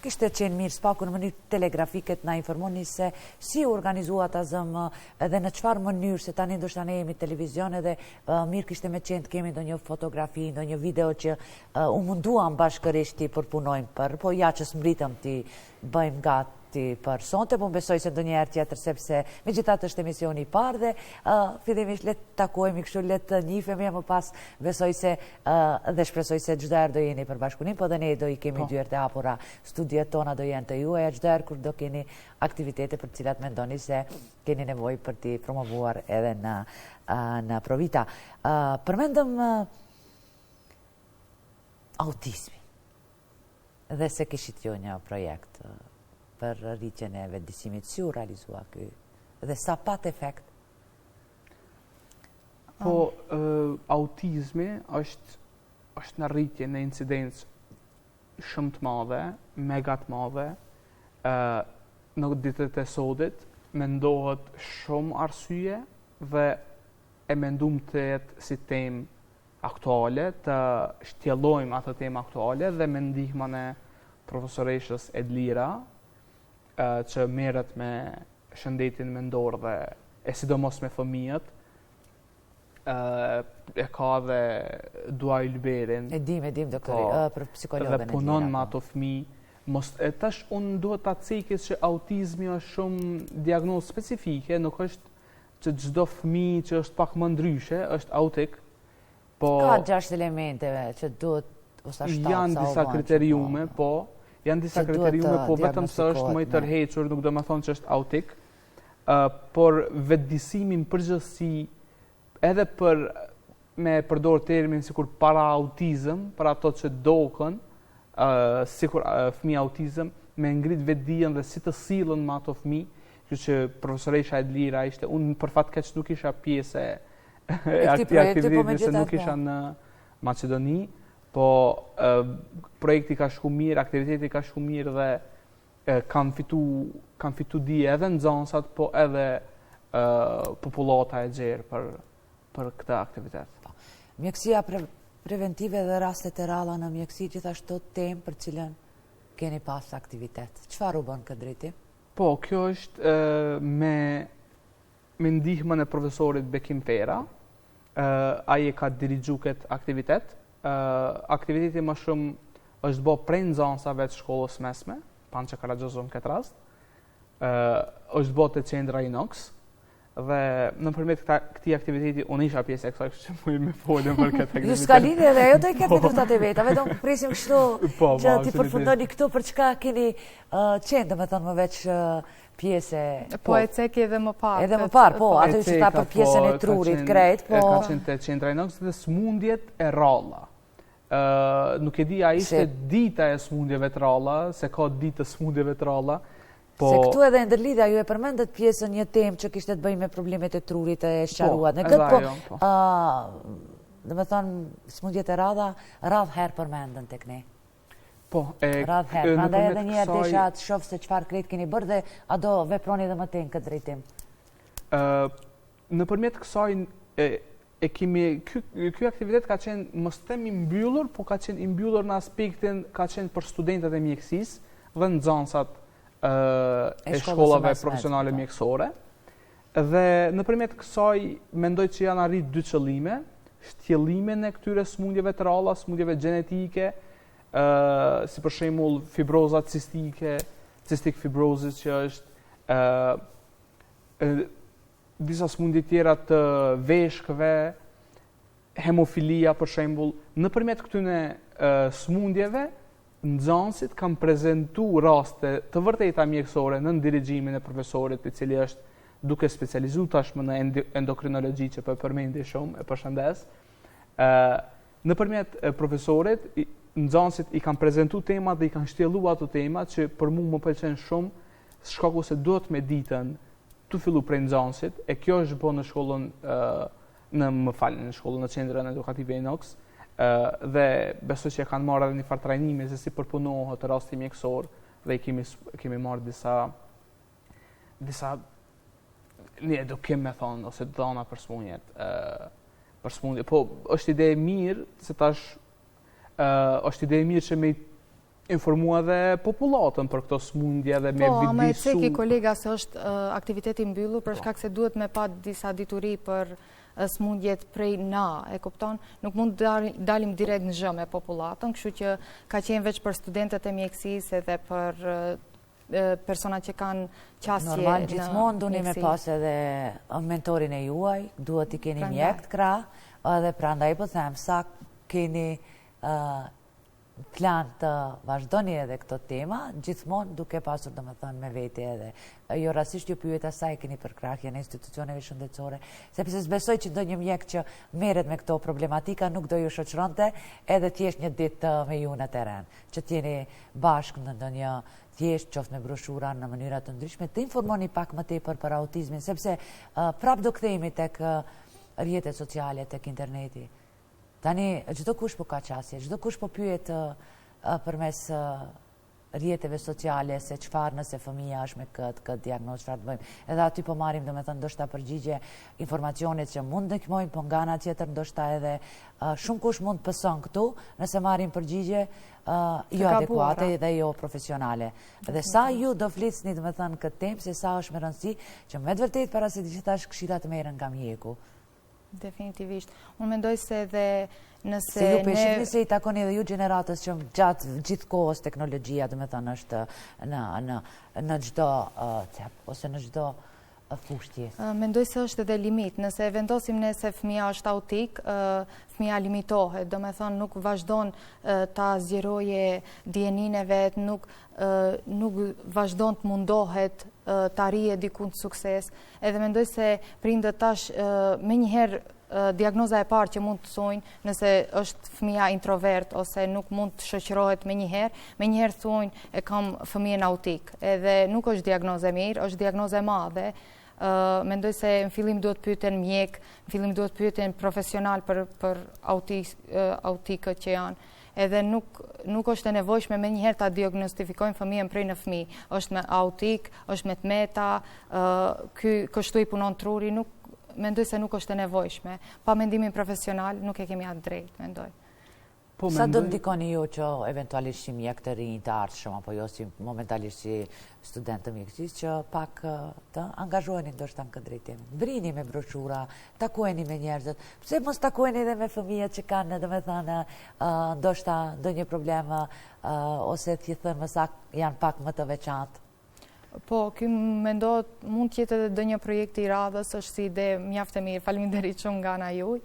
kishte qenë mirë spaku në mënyrë telegrafike të na informoni se si u organizua ta zëm edhe në çfarë mënyrë, se tani ndoshta ne jemi televizion edhe mirë kishte me qenë të kemi ndonjë fotografi, ndonjë video që u munduam bashkërisht të përpunojmë për, po ja që s'mbritëm ti bëjmë gati për sonte, po besoj se ndonjëherë tjetër sepse megjithatë është emisioni i parë dhe fillimisht le të takojmë kështu, le të njihemi më pas, besoj se dhe shpresoj se çdo herë do jeni për bashkëpunim, po dhe ne do i kemi dyert e hapura, studiet tona do jenë të juaja çdo herë kur do keni aktivitete për të cilat mendoni se keni nevojë për t'i promovuar edhe në Provita. Përmendëm autizmi dhe se kishit ju një projekt për rritjen e vetëdijshimit, si u realizua ky dhe sa pat efekt? Po, autizmi është në rritje në incidencë shumë të madhe, mega të madhe. Në ditët e sodit mendohet shumë arsye dhe e mendum të jetë si temë aktuale, të shtjellojmë atë temë aktuale dhe me ndihmën e profesoreshës Edlira, që merret me shëndetin mendor dhe e sidomos me fëmijët, e ka dhe Duaj Lberin. E dim doktori, për psikologën. Dhe punon me ato fëmijë. Tash unë duhet ta cekis që autizmi është shumë diagnozë specifike, nuk është që çdo fëmijë që është pak më ndryshe është autik. Po ka 6 elementeve që duhet ose 7 janë disa kriteriume, po janë disa kriteriume, po vetëm se është më i tërhequr, nuk do të thonë që është autik, por vetëdijsimin përgjithësi, edhe për me përdor termin sikur para autizëm, për ato që dokën, sikur fëmijë autizëm, me ngrit vetëdijen dhe si të sillen me ato fëmijë, kështu që profesoresha Edlira ishte, unë për fat keq nuk isha pjesë e aktivitetit, se nuk isha në Maqedoni. Po projekti ka shku mirë, aktiviteti ka shku mirë dhe kam fitu dije edhe nxënësat, po edhe popullata e gjerë për këtë aktivitet. Mjekësia preventive dhe rastet e ralla në mjekësi gjithashtu temë për cilën keni pas aktivitet. Çfarë u bën këtë drejtim? Po, kjo është me ndihmën e profesorit Bekim Pera, ai e ka dirigju këtë aktivitet. Aktiviteti më shumë është bo prej nxënësave të shkollës mesme, Pançe Karagjozov në këtë rast, është bo të qendra Inox, dhe nëpërmjet këtij aktiviteti unë isha pjesë e kësaj, kështu që mund me folëm për këtë aktivitet. Ju s'ka lidhje dhe ajo do i ketë me rezultate veta, vetëm prisim kështu që ti përfundoni këtu për çka keni qenë, domethënë më veç pjesë. Po e ceki edhe më parë. Edhe më parë, po, atë që ta për pjesën e trurit krejt, po. Ka qenë te qendra Inox dhe smundjet e rralla. Nuk e di, a ishte dita e smundjeve të rralla, se ka ditë të smundjeve të rralla. Se këtu edhe ndërlidhja ju e përmendet pjesën një temë që kishte të bëjë me problemet e trurit e sqaruat. Në këtë domethënë smundjet e radh herë përmendën tek ne. Po, radh herë. Prandaj edhe një herë desha të shoh se çfarë krejt keni bërë dhe a do veproni edhe më tej në këtë drejtim. Nëpërmjet kësaj ky aktivitet ka qenë mos them i mbyllur, po ka qenë i mbyllur në aspektin ka qenë për studentët e mjekësisë dhe nxënësat e shkollave profesionale mjekësore. Dhe nëpërmjet kësaj mendoj që janë arrit dy qëllime, shtjellimin e këtyre smundjeve të rralla, smundjeve gjenetike, si për shembull fibroza cistike, cystic fibrosis që është disa smundje tjera të veshkëve, hemofilia për shembull. Nëpërmjet këtyre smundjeve, nxënësit kanë prezantuar raste të vërteta mjekësore në dirigjimin e profesorit, i cili është duke specializu tashmë në endokrinologji që për përmendi shumë, e përshëndes, nëpërmjet profesorit, nxënësit i kanë prezentu temat dhe i kanë shtjellu ato temat që për mu më pëlqen shumë, shkaku se duhet me ditën të fillu prej nxënësit, e kjo është bo në shkollën, në shkollën në qendrën edukative Inox, dhe besoj që kanë marrë edhe një farë trajnime se si përpunohet rasti mjekësor dhe i kemi marrë disa një edukim me thonë, ose dhona për smundjet. Po, është ide e mirë, se tash është ide e mirë që me informua dhe populatën për këto smundje dhe me bidisu. Po, ama e ceki kolega se është aktiviteti mbyllur për shkak se duhet me pa disa dituri për smundjet prej na, e kupton? Nuk mund dalim direkt në zhë me populatën, kështu që ka qenë veç për studentët e mjekësisë edhe për persona që kanë qasje në mjekësi. Normal, gjithmonë duni me pas edhe mentorin e juaj, duhet i keni mjek të krah, edhe prandaj po them, sa keni plan të vazhdoni edhe këto tema, gjithmonë duke pasur dhe me thënë me vete edhe. Jo rasisht ju pyet asaj keni për krahje në institucioneve shëndetësore, sepse s'besoj që ndonjë mjek që merret me këto problematika nuk do ju shoqëronte edhe thjesht një ditë me ju në terren, që t'jeni bashkë në ndonjë thjesht qoftë me broshura në mënyra të ndryshme, të informoni pak më tepër për autizmin, sepse prap do kthehemi tek rrjetet sociale, tek interneti. Tani, çdo kush po ka qasje, çdo kush po pyet përmes rrjeteve sociale se çfarë nëse fëmia është me këtë diagnozë, çfarë bëjmë. Edhe aty po marrim domethënë ndoshta përgjigje, informacionet që mund ndihmojnë, po nga ana tjetër ndoshta edhe shumë kush mund pëson këtu nëse marrim përgjigje jo adekuate dhe jo profesionale. Dhe sa ju do flisni domethënë këtë temë, se sa është me rëndësi që me të vërtetë para se gjithashtu këshillat merren nga mjeku. Definitivist. Unë mendoj se edhe nëse se ju peshifni se i takoni edhe ju gjeneratës që gjatë gjithë kohës teknologjia, dhe me thënë, është në gjdo cep, ose në gjdo fushti. Mendoj se është edhe limit. Nëse vendosim ne se fëmia është autik, fëmia limitohet, do me thënë nuk vazhdon ta zgjeroje dijenin e vetë, nuk vazhdon të mundohet të arrije diku në sukses, edhe mendoj se prindët tash me njëherë diagnoza e parë që mund të thojnë nëse është fëmia introvert ose nuk mund të shoqërohet me njëherë thojnë e kam fëmijën autik, edhe nuk është diagnoze mirë, është diagnoze madhe. Mendoj se në fillim duhet pyeten mjek, në fillim duhet pyeten profesional për autikët që janë. Edhe nuk është e nevojshme me njëherë ta diagnostifikojnë fëmijën prej në fëmijë. Është me autik, është me tmeta, kështu i punon truri, mendoj se nuk është e nevojshme. Pa mendimin profesional nuk e kemi atë drejt, mendoj. Sa do ndikoni ju që eventualisht si mjek të rinj të ardhshëm, apo jo si momentalisht si student të mjekësisë, që pak të angazhoheni ndoshta në këtë drejtim. Brini me broshura, takoheni me njerëzit. Pse mos takoheni edhe me fëmijët që kanë, domethënë, ndoshta ndonjë problem ose thithën më saktë janë pak më të veçantë. Po, ky mendohet mund të jetë edhe ndonjë projekt i radhës, është si ide mjaft e mirë. Faleminderit shumë nga ana juaj.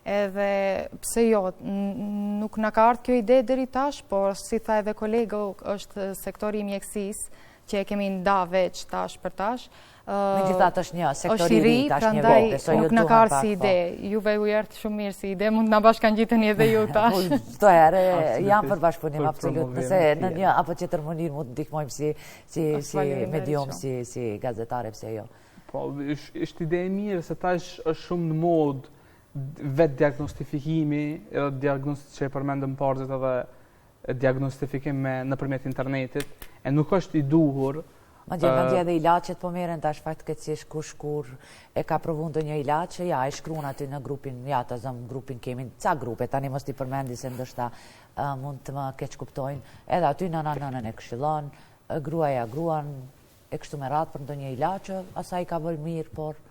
Edhe pse jo, nuk na ka ardhur kjo ide deri tash, por si tha edhe kolegu, është sektori i mjekësisë që e kemi nda veç tash për tash. Megjithatë është një sektor i ri, tash një vogël, so ju nuk na ka ardhur si ide. Juve u erdh shumë mirë si ide, mund të na bashkangjiteni edhe ju tash. Çdo herë jam për bashkëpunim absolut, nëse në një apo tjetër mënyrë mund të ndihmojmë si medium, si gazetare, pse jo. Po, është ide e mirë se tash është shumë në modë vetë diagnostifikimi, edhe diagnostit që e përmendëm parzit edhe diagnostifikim nëpërmjet internetit, e nuk është i duhur. Madje edhe ilaçet po merren tash fatkeqësisht kur e ka provuar ndonjë ilaç, ja e shkruan aty në grupin, ja ta zëm grupin kemi ca grupe, tani mos i përmendi se ndoshta mund të më keq kuptojnë. Edhe aty nënën e këshillon, gruaja gruan e kështu me radhë për ndonjë ilaç, asaj ka bërë mirë, por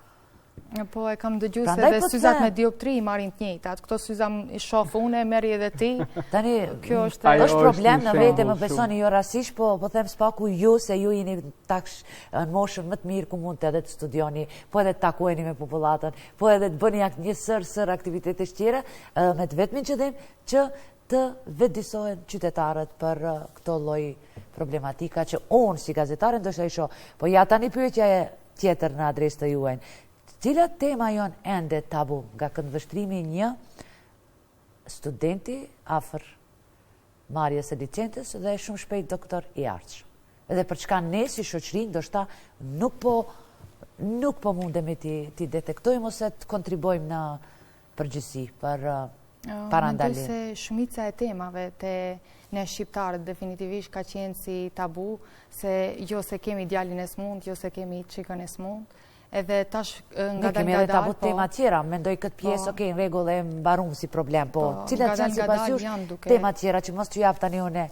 po e kam dëgjuar se edhe syzat me dioptri marrin të njëjtat. Këto syza i shoh unë, merri edhe ti. Tani kjo është problem në vete, më besoni jo rastisht, po them spaku ju se ju jeni në moshën më të mirë ku mund edhe të studioni, po edhe të takoheni me popullatën, po edhe të bëni një sër aktivitetesh tjera me të vetmin qëllim që të vetëdijsohen qytetarët për këto lloj problematika që unë si gazetare ndoshta i shoh. Po ja tani pyetja e tjetër në adresë të juajnë. Cilat tema janë ende tabu nga këndvështrimi një studenti afër marrjes së licencës dhe shumë shpejt doktor i ardhshëm. Edhe për çka ne si shoqëri ndoshta nuk po mundemi ti detektojmë ose të kontribojmë në përgjithësi për parandalim. Mendoj se shumica e temave te ne shqiptarët definitivisht ka qenë si tabu, se jo se kemi djalin e smund, jo se kemi çikën e smund. Edhe tash ne kemi edhe tabu tema tjera, mendoj këtë pjesë, okej, në rregull e mbarum si problem, po cilat janë sipas jush tema tjera që mos t'ju jap tani unë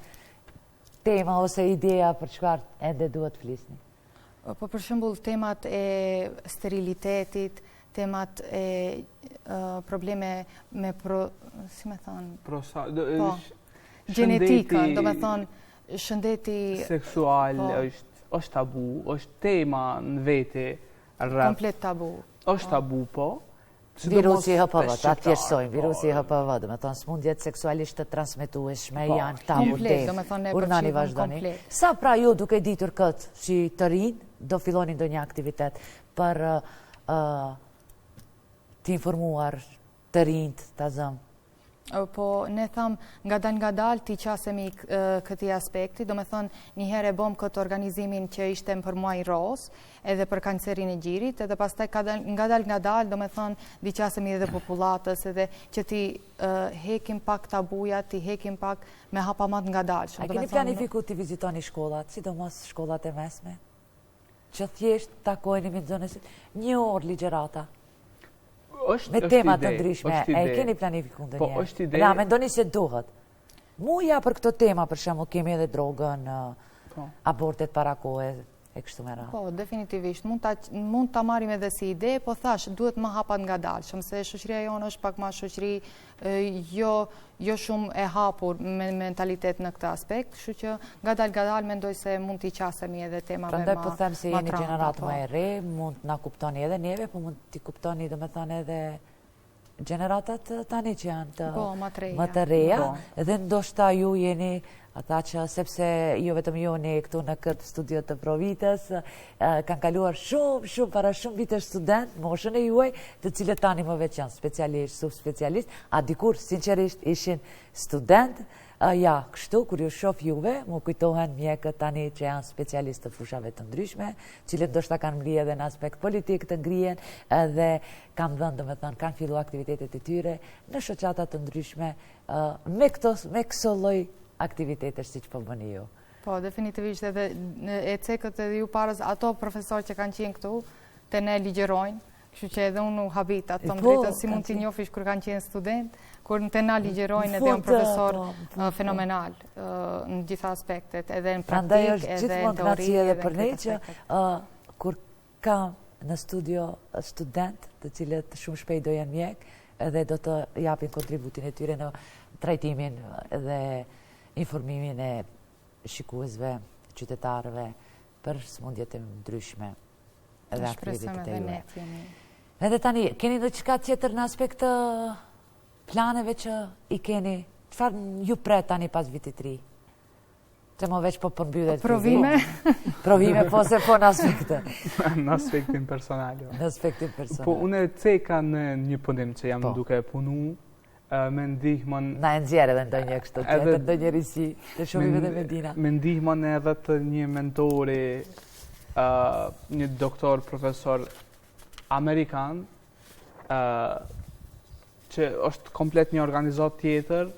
tema ose ideja për çfarë ende duhet flisni? Po për shembull temat e sterilitetit, temat e probleme me si më thon, gjenetikën, do me thonë shëndeti seksual është tabu, është tema në vete komplet tabu. Është tabu, po. Virusi HPV, ta thjeshtsojmë, virusi HPV, do me thonë smundjet seksualisht të transmetueshme janë tabu te. Urnani vazhdoni. Sa pra ju duke ditur këtë si të rinj, do filloni ndonjë aktivitet për të informuar të rinjt, ta zëm? Po, ne tham, nga dal t'i qasemi këti aspekti, do me thonë, njëherë e bom këtë organizimin që ishte për muaj ros, edhe për kancerin e gjirit, edhe pastaj nga dal, do me thonë, di qasemi edhe populatës, edhe që ti hekim pak tabuja, ti hekim pak me hapamat nga dal. A keni planifiku t'i vizitoni shkollat, sidomos shkollat e mesme? Që thjesht takojni me zonësit, një orë ligjerata? Me tema të ndryshme, e keni planifiku ndonjëherë? Na, mendoni se duhet. Muja për këto tema, për shembull, kemi edhe drogën, abortet para kohe, e kështu me radhë. Po, definitivisht. Mund ta marrim edhe si ide, po thash, duhet më hapat ngadalshëm, se shoqëria jonë është pak më shoqëri jo shumë e hapur me mentalitet në këtë aspekt, kështu që ngadal mendoj se mund t'i qasemi edhe temave ma prandaj po them se jeni gjeneratë më e re, mund na kuptoni edhe neve, po mund t'i kuptoni domethënë edhe gjeneratat tani që janë më të reja, edhe ndoshta ju jeni ata që sepse jo vetëm joni këtu në këtë studio të Provitës, kanë kaluar shumë para shumë vitesh student, moshën e juaj, të cilët tani më veç janë specialisht, subspecialist, a dikur sinqerisht ishin student, ja, kështu, kur ju shoh juve, mu kujtohen mjekët tani që janë specialist të fushave të ndryshme, cilët ndoshta kanë mri edhe në aspekt politik të ngrihen, edhe kanë dhënë, domethënë, kanë filluar aktivitetet e tyre në shoqata të ndryshme, me këso lloj aktivitetesh si që po bëni ju. Po, definitivisht edhe e cekët edhe ju parës ato profesor që kanë qenë këtu, të ne ligjerojnë, kështu që edhe unë u habit ato më drejtën si mund t'i njofish kur kanë qenë student, kur në të na ligjerojnë edhe janë profesor fenomenal në gjitha aspektet, edhe në praktik, edhe në teori, edhe për ne që kur kam në studio student, të cilët shumë shpejt do janë mjek, edhe do të japin kontributin e tyre në trajtimin dhe informimin e shikuesve, qytetarëve për smundjet e ndryshme edhe aktivitetet e juaj. Edhe tani, keni diçka tjetër në aspekt të planeve që i keni? Çfarë ju pret tani pas vitit ri? Që më veç po përmbyllet. Provime? Provime, po se po në aspekte. Në aspektin personal. Në aspektin personal. Po, unë ceka në një punim që jam duke punu, me ndihmën... Na e nxjerë edhe ndonjë kështu, tjetër ndonjë risi, të shumive dhe Medina. Me ndihmën edhe të një mentori, një doktor, profesor Amerikan, që është komplet një organizat tjetër,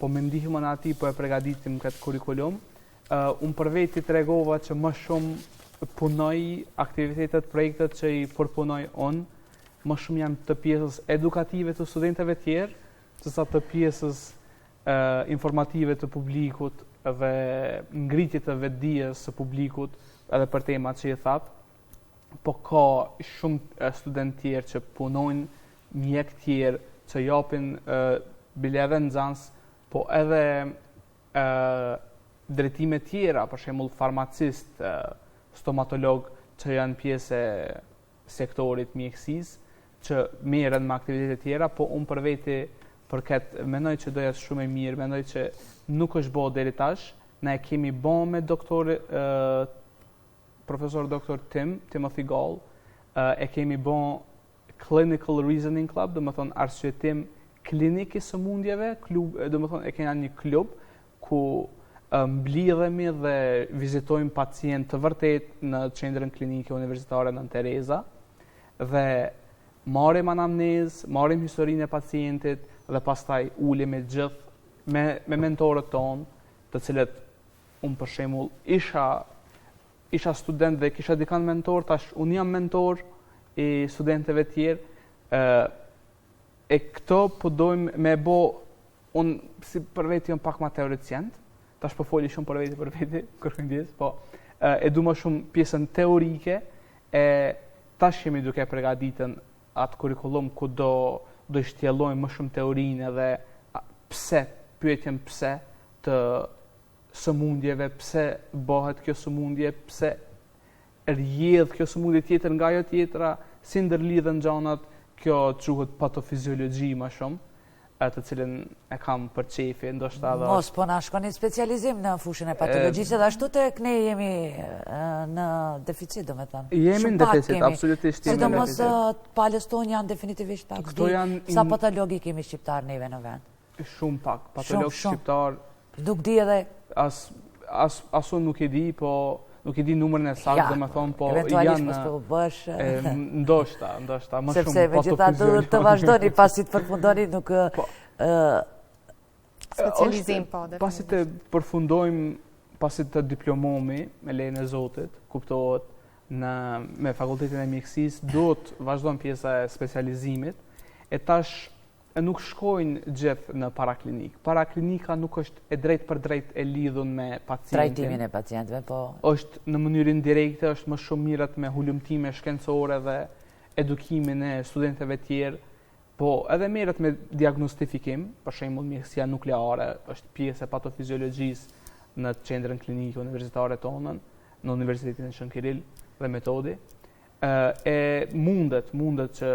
po me ndihmën ati po e pregaditim këtë kurikulum. Unë për veti të regova që më shumë punoj aktivitetet, projektet që i përpunoj unë, më shumë janë të pjesës edukative të studenteve tjerë, sësa të pjesës informative të publikut dhe ngritjet të vetdijes së publikut edhe për temat që i thatë, po ka shumë student tjerë që punojnë, mjek tjerë që japin bile edhe nxans, po edhe drejtime tjera, për shembull farmacist, stomatolog që janë pjesë e sektorit mjekësisë, që merren me aktivitete tjera, po unë për veti përket mendoj që doja shumë e mirë, mendoj që nuk është bërë deri tash, ne kemi bërë me profesor doktor Timothy Gall, e kemi bon Clinical Reasoning Club, dhe më thonë arsyetim kliniki sëmundjeve, dhe më thonë e kena një klub ku mblidhemi dhe vizitojmë pacient të vërtet në qendrën klinike universitare Nën Tereza dhe marrim anamnezë, marrim historinë e pacientit dhe pastaj ulemi gjithë me mentorët tonë, të cilët unë për shembull isha student dhe kisha dikan mentor, tash unë jam mentor i studentëve tjerë. E këto po dojmë me bo, unë si për veti jam pak ma teoricient, tash po foli shumë për veti, kërkëndjes, po e du më shumë pjesën teorike, e tash jemi duke përgatitën atë kurrikulum ku do shtjellojmë më shumë teorinë edhe pyetjen pse të sëmundjeve, pse bëhet kjo sëmundje, pse rjedh kjo sëmundje tjetër nga ajo tjetra, si ndërlidhen gjanat, kjo quhet patofiziologji më shumë, të cilën e kam për qefi, ndoshta edhe... Mos, po na shkoni specializim në fushën e patologjisë, dhe ashtu tek ne jemi në deficit, do me thënë. Jemi në deficit, absolutisht jemi në deficit. Sidomos palës tonë janë definitivisht pak di, sa patologi kemi shqiptar neve në vend. Shumë pak, patolog shqiptar... Nuk di edhe... Asun nuk e di, po... Nuk e di numrin e saktë, dhe me thonë, po eventualisht mos po bësh... Ndoshta, më shumë sepse me gjithatë të vazhdoni, pasi të përfundoni, nuk... Specializim, po, dhe pasi të përfundojmë, pasi të diplomomi, me lejnë e Zotit, kuptohet, me fakultetin e mjekësisë, do të vazhdojmë pjesa e specializimit, e tash nuk shkojnë gjithë në paraklinik. Paraklinika nuk është e drejt për drejt e lidhun me pacientin. Trajtimin e pacientëve, po... është në mënyrë indirekte, është më shumë mirët me hulumtime shkencore dhe edukimin e studentëve tjerë, po edhe merret me diagnostifikim, për shembull mjekësia nukleare është pjesë e patofiziologjisë në qendrën klinike universitare tonën, në Universitetin e Shën Kirill dhe Metodi. E mundet që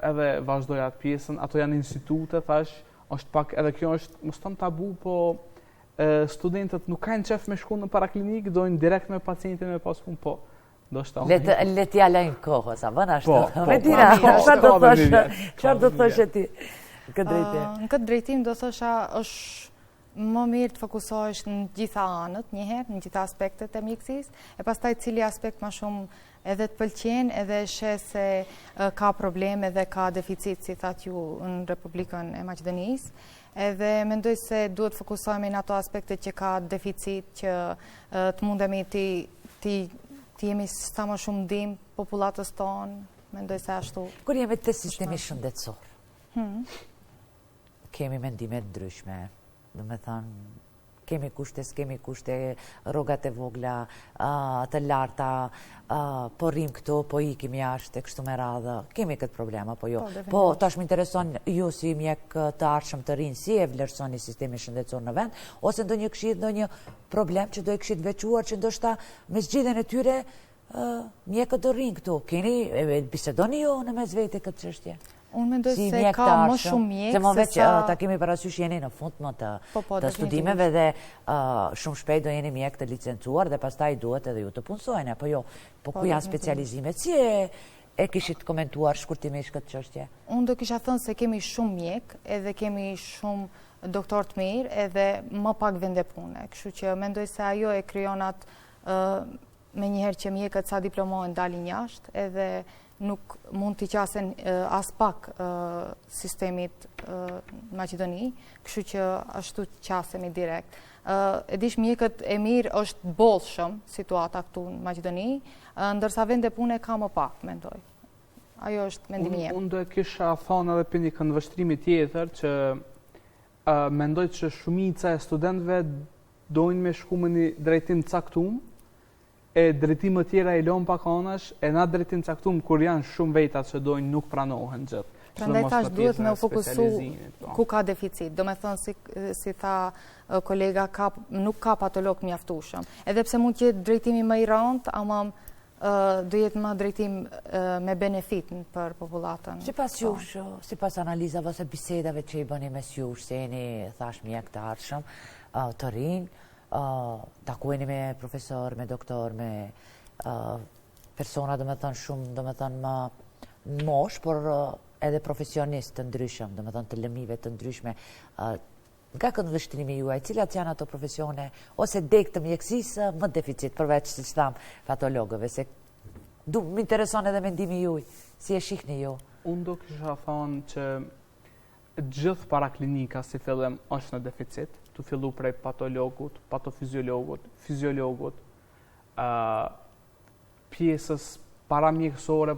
edhe vazhdoj atë pjesën, ato janë institute, thash, është pak, edhe kjo është, më ston tabu, po studentët nuk kanë qef me shku në paraklinik, dojnë direkt me pacientin me pas punë, po, do shta unë. Le t'ja lajnë kohës, a vën ashtu? Me tira, çfarë do thoshe ti këtë drejtim? Në këtë drejtim do thosha është më mirë të fokusohesh në gjitha anët, njëherë, në gjitha aspektet e mjekësisë, e pastaj cili aspekt më shumë edhe të pëlqen, edhe shes se ka probleme dhe ka deficit, si thatë ju në Republikën e Maqedonisë, edhe mendoj se duhet fokusohemi në ato aspekte që ka deficit, që të mundemi ti jemi sa më shumë ndim populatës tonë, mendoj se ashtu. Kur jemi të sistemi shëndetësor, kemi mendime ndryshme, do me thënë, kemi kushte, s'kemi kushte, rrogat e vogla, të larta, po rrim këto, po ikim jashtë, kështu me radhë, kemi këtë problema, po jo. Po tash më intereson ju si mjek të arshëm të rinë, si e vlerësoni sistemi shëndetësor në vend, ose ndonjë këshillë, ndonjë problem që do e kishit veçuar, që ndoshta me zgjidhjen e tyre mjekët do rinë këtu. Keni, bisedoni ju në mes vete këtë çështje? Unë mendoj se ka më shumë mjekë se veç ta kemi parasysh jeni në fund më të studimeve dhe shumë shpejt do jeni mjek të licencuar dhe pastaj duhet edhe ju të punsojnë, apo jo? Po ku janë specializimet? Si e kishit komentuar shkurtimisht këtë çështje? Unë do kisha thënë se kemi shumë mjek, edhe kemi shumë doktor të mirë, edhe më pak vende pune. Kështu që mendoj se ajo e krijon atë me njëherë që mjekët sa diplomohen dalin jashtë, edhe nuk mund t'i qasen as pak sistemit në Maqedoni, kështu që ashtu qasemi direkt. E dish mjekët e mirë është bollshëm situata këtu në Maqedoni, ndërsa vende pune ka më pak, mendoj. Ajo është mendimi jem. Unë do e kisha thonë edhe për një këndvështrimi tjetër që mendoj që shumica e studentëve dojnë me shku me një drejtim caktum, e drejtimet tjera i lon pak anash, e na drejtim caktum kur janë shumë vetat që dojnë nuk pranohen gjithë. Prandaj tash duhet me u fokusu ku ka deficit. Do me thënë, si tha kolega, nuk ka patolog mjaftueshëm. Edhe pse mund të jetë drejtimi më i rëndë, ama do jetë më drejtim me benefit për popullatën. Sipas analizave ose bisedave që i bëni mes jush, se jeni thash mjek të ardhshëm, të rinj, takueni me profesor, me doktor, me persona do me thënë shumë, do me thënë më mosh, por edhe profesionist të ndryshëm, do me thënë të lëmive të ndryshme. Nga këndvështrimi juaj, cilat janë ato profesione, ose dek të mjekësisë më deficit, përveç, si që thamë, patologëve, se më intereson edhe mendimi juaj, si e shihni ju? Unë do kisha thonë që gjithë paraklinika, si fillim, është në deficit, të fillu prej patologut, patofiziologut, fiziologut, pjesës paramjekësore,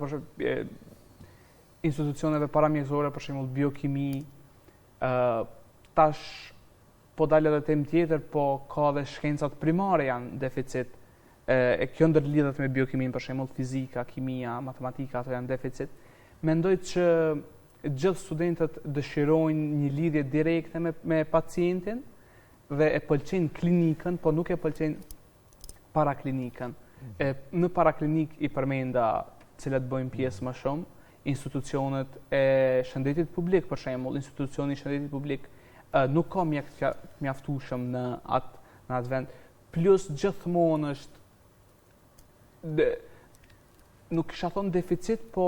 institucioneve paramjekësore, për shembull biokimi, tash po dalë edhe temë tjetër, po ka dhe shkencat primare janë deficit, e kjo ndërlidhet me biokimin, për shembull fizika, kimia, matematika, ato janë deficit. Mendoj që gjithë studentët dëshirojnë një lidhje direkte me pacientin dhe e pëlqejnë klinikën, po nuk e pëlqejnë paraklinikën. Në paraklinik i përmenda cilat bëjmë pjesë më shumë, institucionet e shëndetit publik, për shembull, institucioni i shëndetit publik nuk ka mjek të mjaftueshëm në atë vend. Plus gjithmonë është nuk kisha thonë deficit, po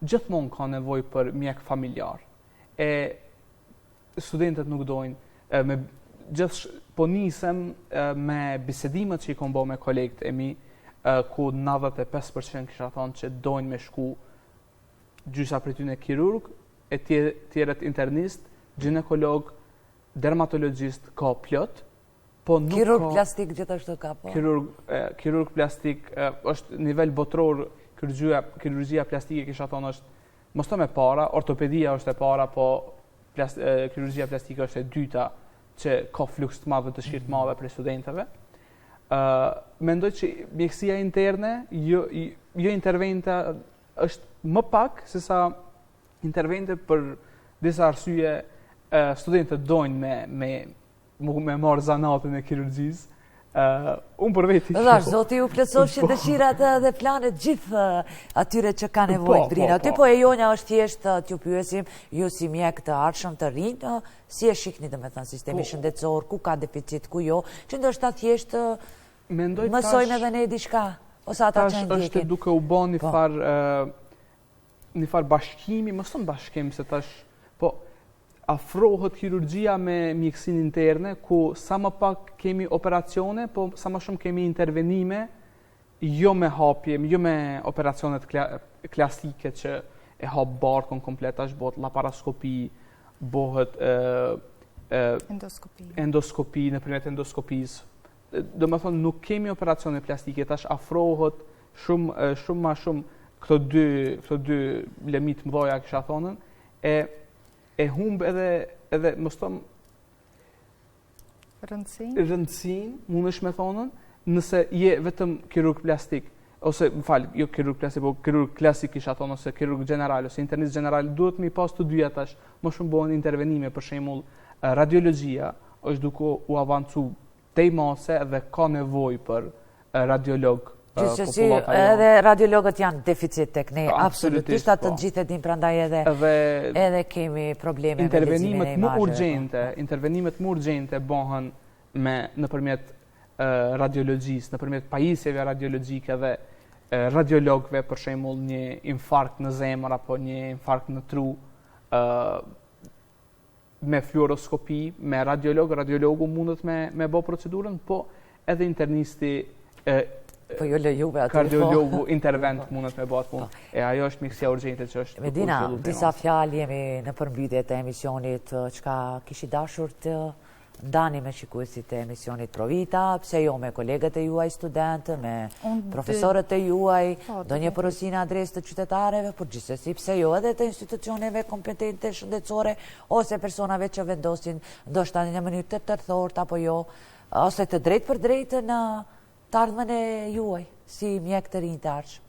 gjithmonë ka nevojë për mjek familjar. Studentët nuk dojnë, po nisem me bisedimet që i kom bërë me kolegët e mi, ku 95% kisha thonë që dojnë me shku gjysa për tyne kirurg, e tjerët internist, ginekolog, dermatologist ka plot, po nuk kirurg plastik gjithashtu ka, po? Kirurg plastik është nivel botror, kirurgjia plastike kisha thonë është mos të me para, ortopedia është e para, po kirurgjia plastike është e dyta që ka fluks të madhe të shirë të madhe për studentëve. Mendoj që mjekësia interne, jo interventa është më pak se sa intervente për disa arsye studentët dojnë me marrë zanatën e kirurgjisë. Unë për veti shumë. Dhe zoti ju plëtsofshin dëshirat dhe planet gjithë atyre që ka nevojë brinë. Aty po e jonja është thjesht t'ju pyesim, ju si mjek të ardhshëm të rinj, si e shihni domethënë sistemi shëndetësor, ku ka deficit, ku jo, që ndoshta thjesht mësojmë edhe ne diçka, ose ata që ndjekin. Tash është duke u bën një farë bashkimi, mos thon bashkim se tash, po afrohet kirurgjia me mjekësinë interne, ku sa më pak kemi operacione, po sa më shumë kemi intervenime, jo me hapje, jo me operacionet klasike që e hap barkun komplet, tash bëhet laparoskopi, bëhet endoskopi nëpërmjet endoskopisë. Do me thonë, nuk kemi operacione plastike, tash afrohet shumë ma shumë këto dy lemit mëdhoja kisha thonën, e humb edhe mos thom rëndësinë, mundesh me thonën, nëse je vetëm kirurg plastik, ose jo kirurg plastik, po kirurg klasik kisha thonë, ose kirurg general, ose internist general, duhet me pas të dyja tash, më shumë bëhen intervenime, për shembull radiologjia është duke u avancu tej mase dhe ka nevojë për radiolog. Gjithsesi, edhe radiologët janë deficit tek ne, absolutisht, atë të gjithë e dim, prandaj edhe kemi probleme me leximin e imazheve. Intervenimet më urgjente bëhen nëpërmjet radiologjisë, nëpërmjet pajisjeve radiologjike dhe radiologëve, për shembull një infarkt në zemër apo një infarkt në tru, me fluoroskopi, me radiologu mundet me bë procedurën, po edhe internisti kardiologu intervent mundet me bëhet punë. Ajo është mjekësia urgjente që është. Medina, disa fjalë jemi në përmbytje të emisionit, çka kishi dashur të ndani me shikuesit e emisionit Provita, pse jo me kolegët e juaj studentë, me profesorët e juaj, do një porosi në adresë të qytetarëve, por gjithsesi pse jo edhe të institucioneve kompetente shëndetësore ose personave që vendosin ndoshta në një mënyrë të tërthort apo jo, ose të drejtë për drejtë në të ardhmen e juaj, si mjek të rinj të ardhshëm?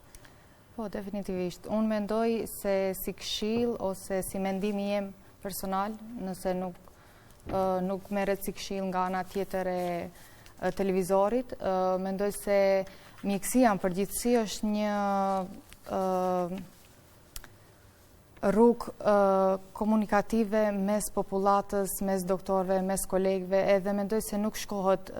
Po, definitivisht. Unë mendoj se si këshill ose si mendimi jem personal, nëse nuk merret si këshill nga ana tjetër e televizorit, mendoj se mjekësia në përgjithësi është një rrugë komunikative mes popullatës, mes doktorëve, mes kolegëve, edhe mendoj se nuk shkohet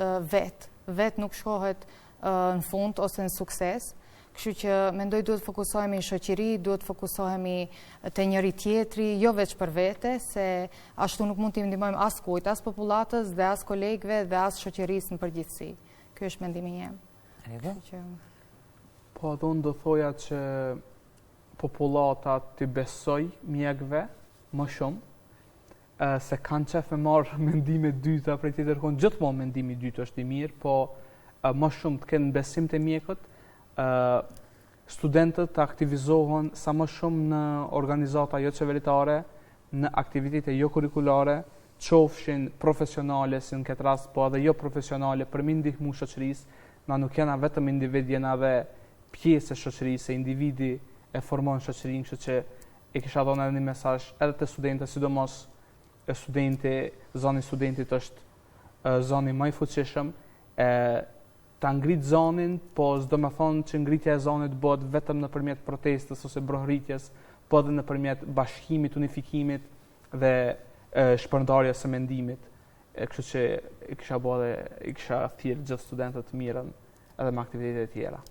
vetë nuk shkohet në fund ose në sukses. Kështu që mendoj duhet fokusohemi në shoqëri, duhet fokusohemi te njëri tjetri, jo veç për vete, se ashtu nuk mund t'i ndihmojmë as kujt, as popullatës dhe as kolegëve dhe as shoqërisë në përgjithësi. Ky është mendimi jem. Po unë do thoja që popullata t'i besoj mjekëve më shumë, se kanë qef me marrë mendime dyta prej tjetër kënd, gjithmonë mendimi dytë është i mirë, po më shumë të kenë besim të mjekët, studentët të aktivizohen sa më shumë në organizata jo qeveritare, në aktivitete jo kurikulare, qofshin profesionale, si në këtë rast, po edhe jo profesionale, për mi ndihmu shoqërisë. Na nuk jena vetëm individ, jena dhe pjesë e shoqërisë, individi e formon shoqërinë, kështu që e kisha dhënë edhe një mesazh edhe te studentët, sidomos zoni studentit është zoni më i fuqishëm, ta ngrit zonin, po s'do me thonë që ngritja e zonit bëhet vetëm nëpërmjet protestës ose brohritjes, po edhe nëpërmjet bashkimit, unifikimit dhe shpërndarjes së mendimit. Kështu që i kisha thirrë gjithë studentët të mirën edhe me aktivitete tjera.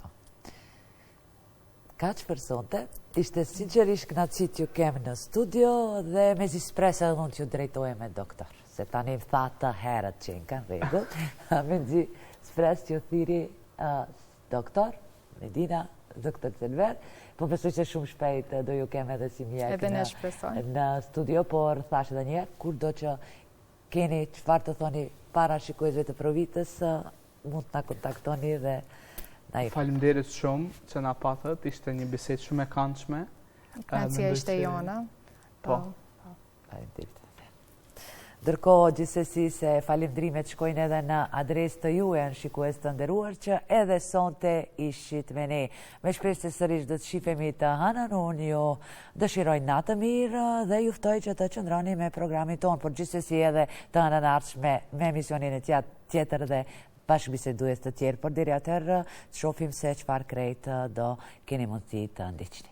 Kaq për sonte, ishte sinqerisht kënaqësi t'ju kem në studio dhe me zispresa edhe unë t'ju drejtoj me doktor, se tani më tha të herët që në kanë rregull, me spres t'ju thiri doktor, Medina, doktor Selver, po besoj që shumë shpejt do ju kem edhe si mjek në studio, por thash edhe njerë, kur do që keni çfarë të thoni para shikuesve të Provitës, mund të na kontaktoni dhe Faleminderit shumë që na patët, ishte një bisedë shumë e këndshme. Kënaqësia ishte jona. Po. Faleminderit. Ndërkohë, gjithsesi se falëndrimet shkojnë edhe në adresë të juaj, shikues të nderuar, që edhe sonte ishit me ne. Me shpresë se sërish do të shifemi të hënën, unë ju dëshiroj natë mirë dhe juftoj që të qëndroni me programin tonë, por gjithsesi edhe të hënën ardhshme me emisionin e tjetër dhe bashkëbisedues të tjerë, por deri atëherë të shohim se çfarë krejt do keni mundësi të ndiqni.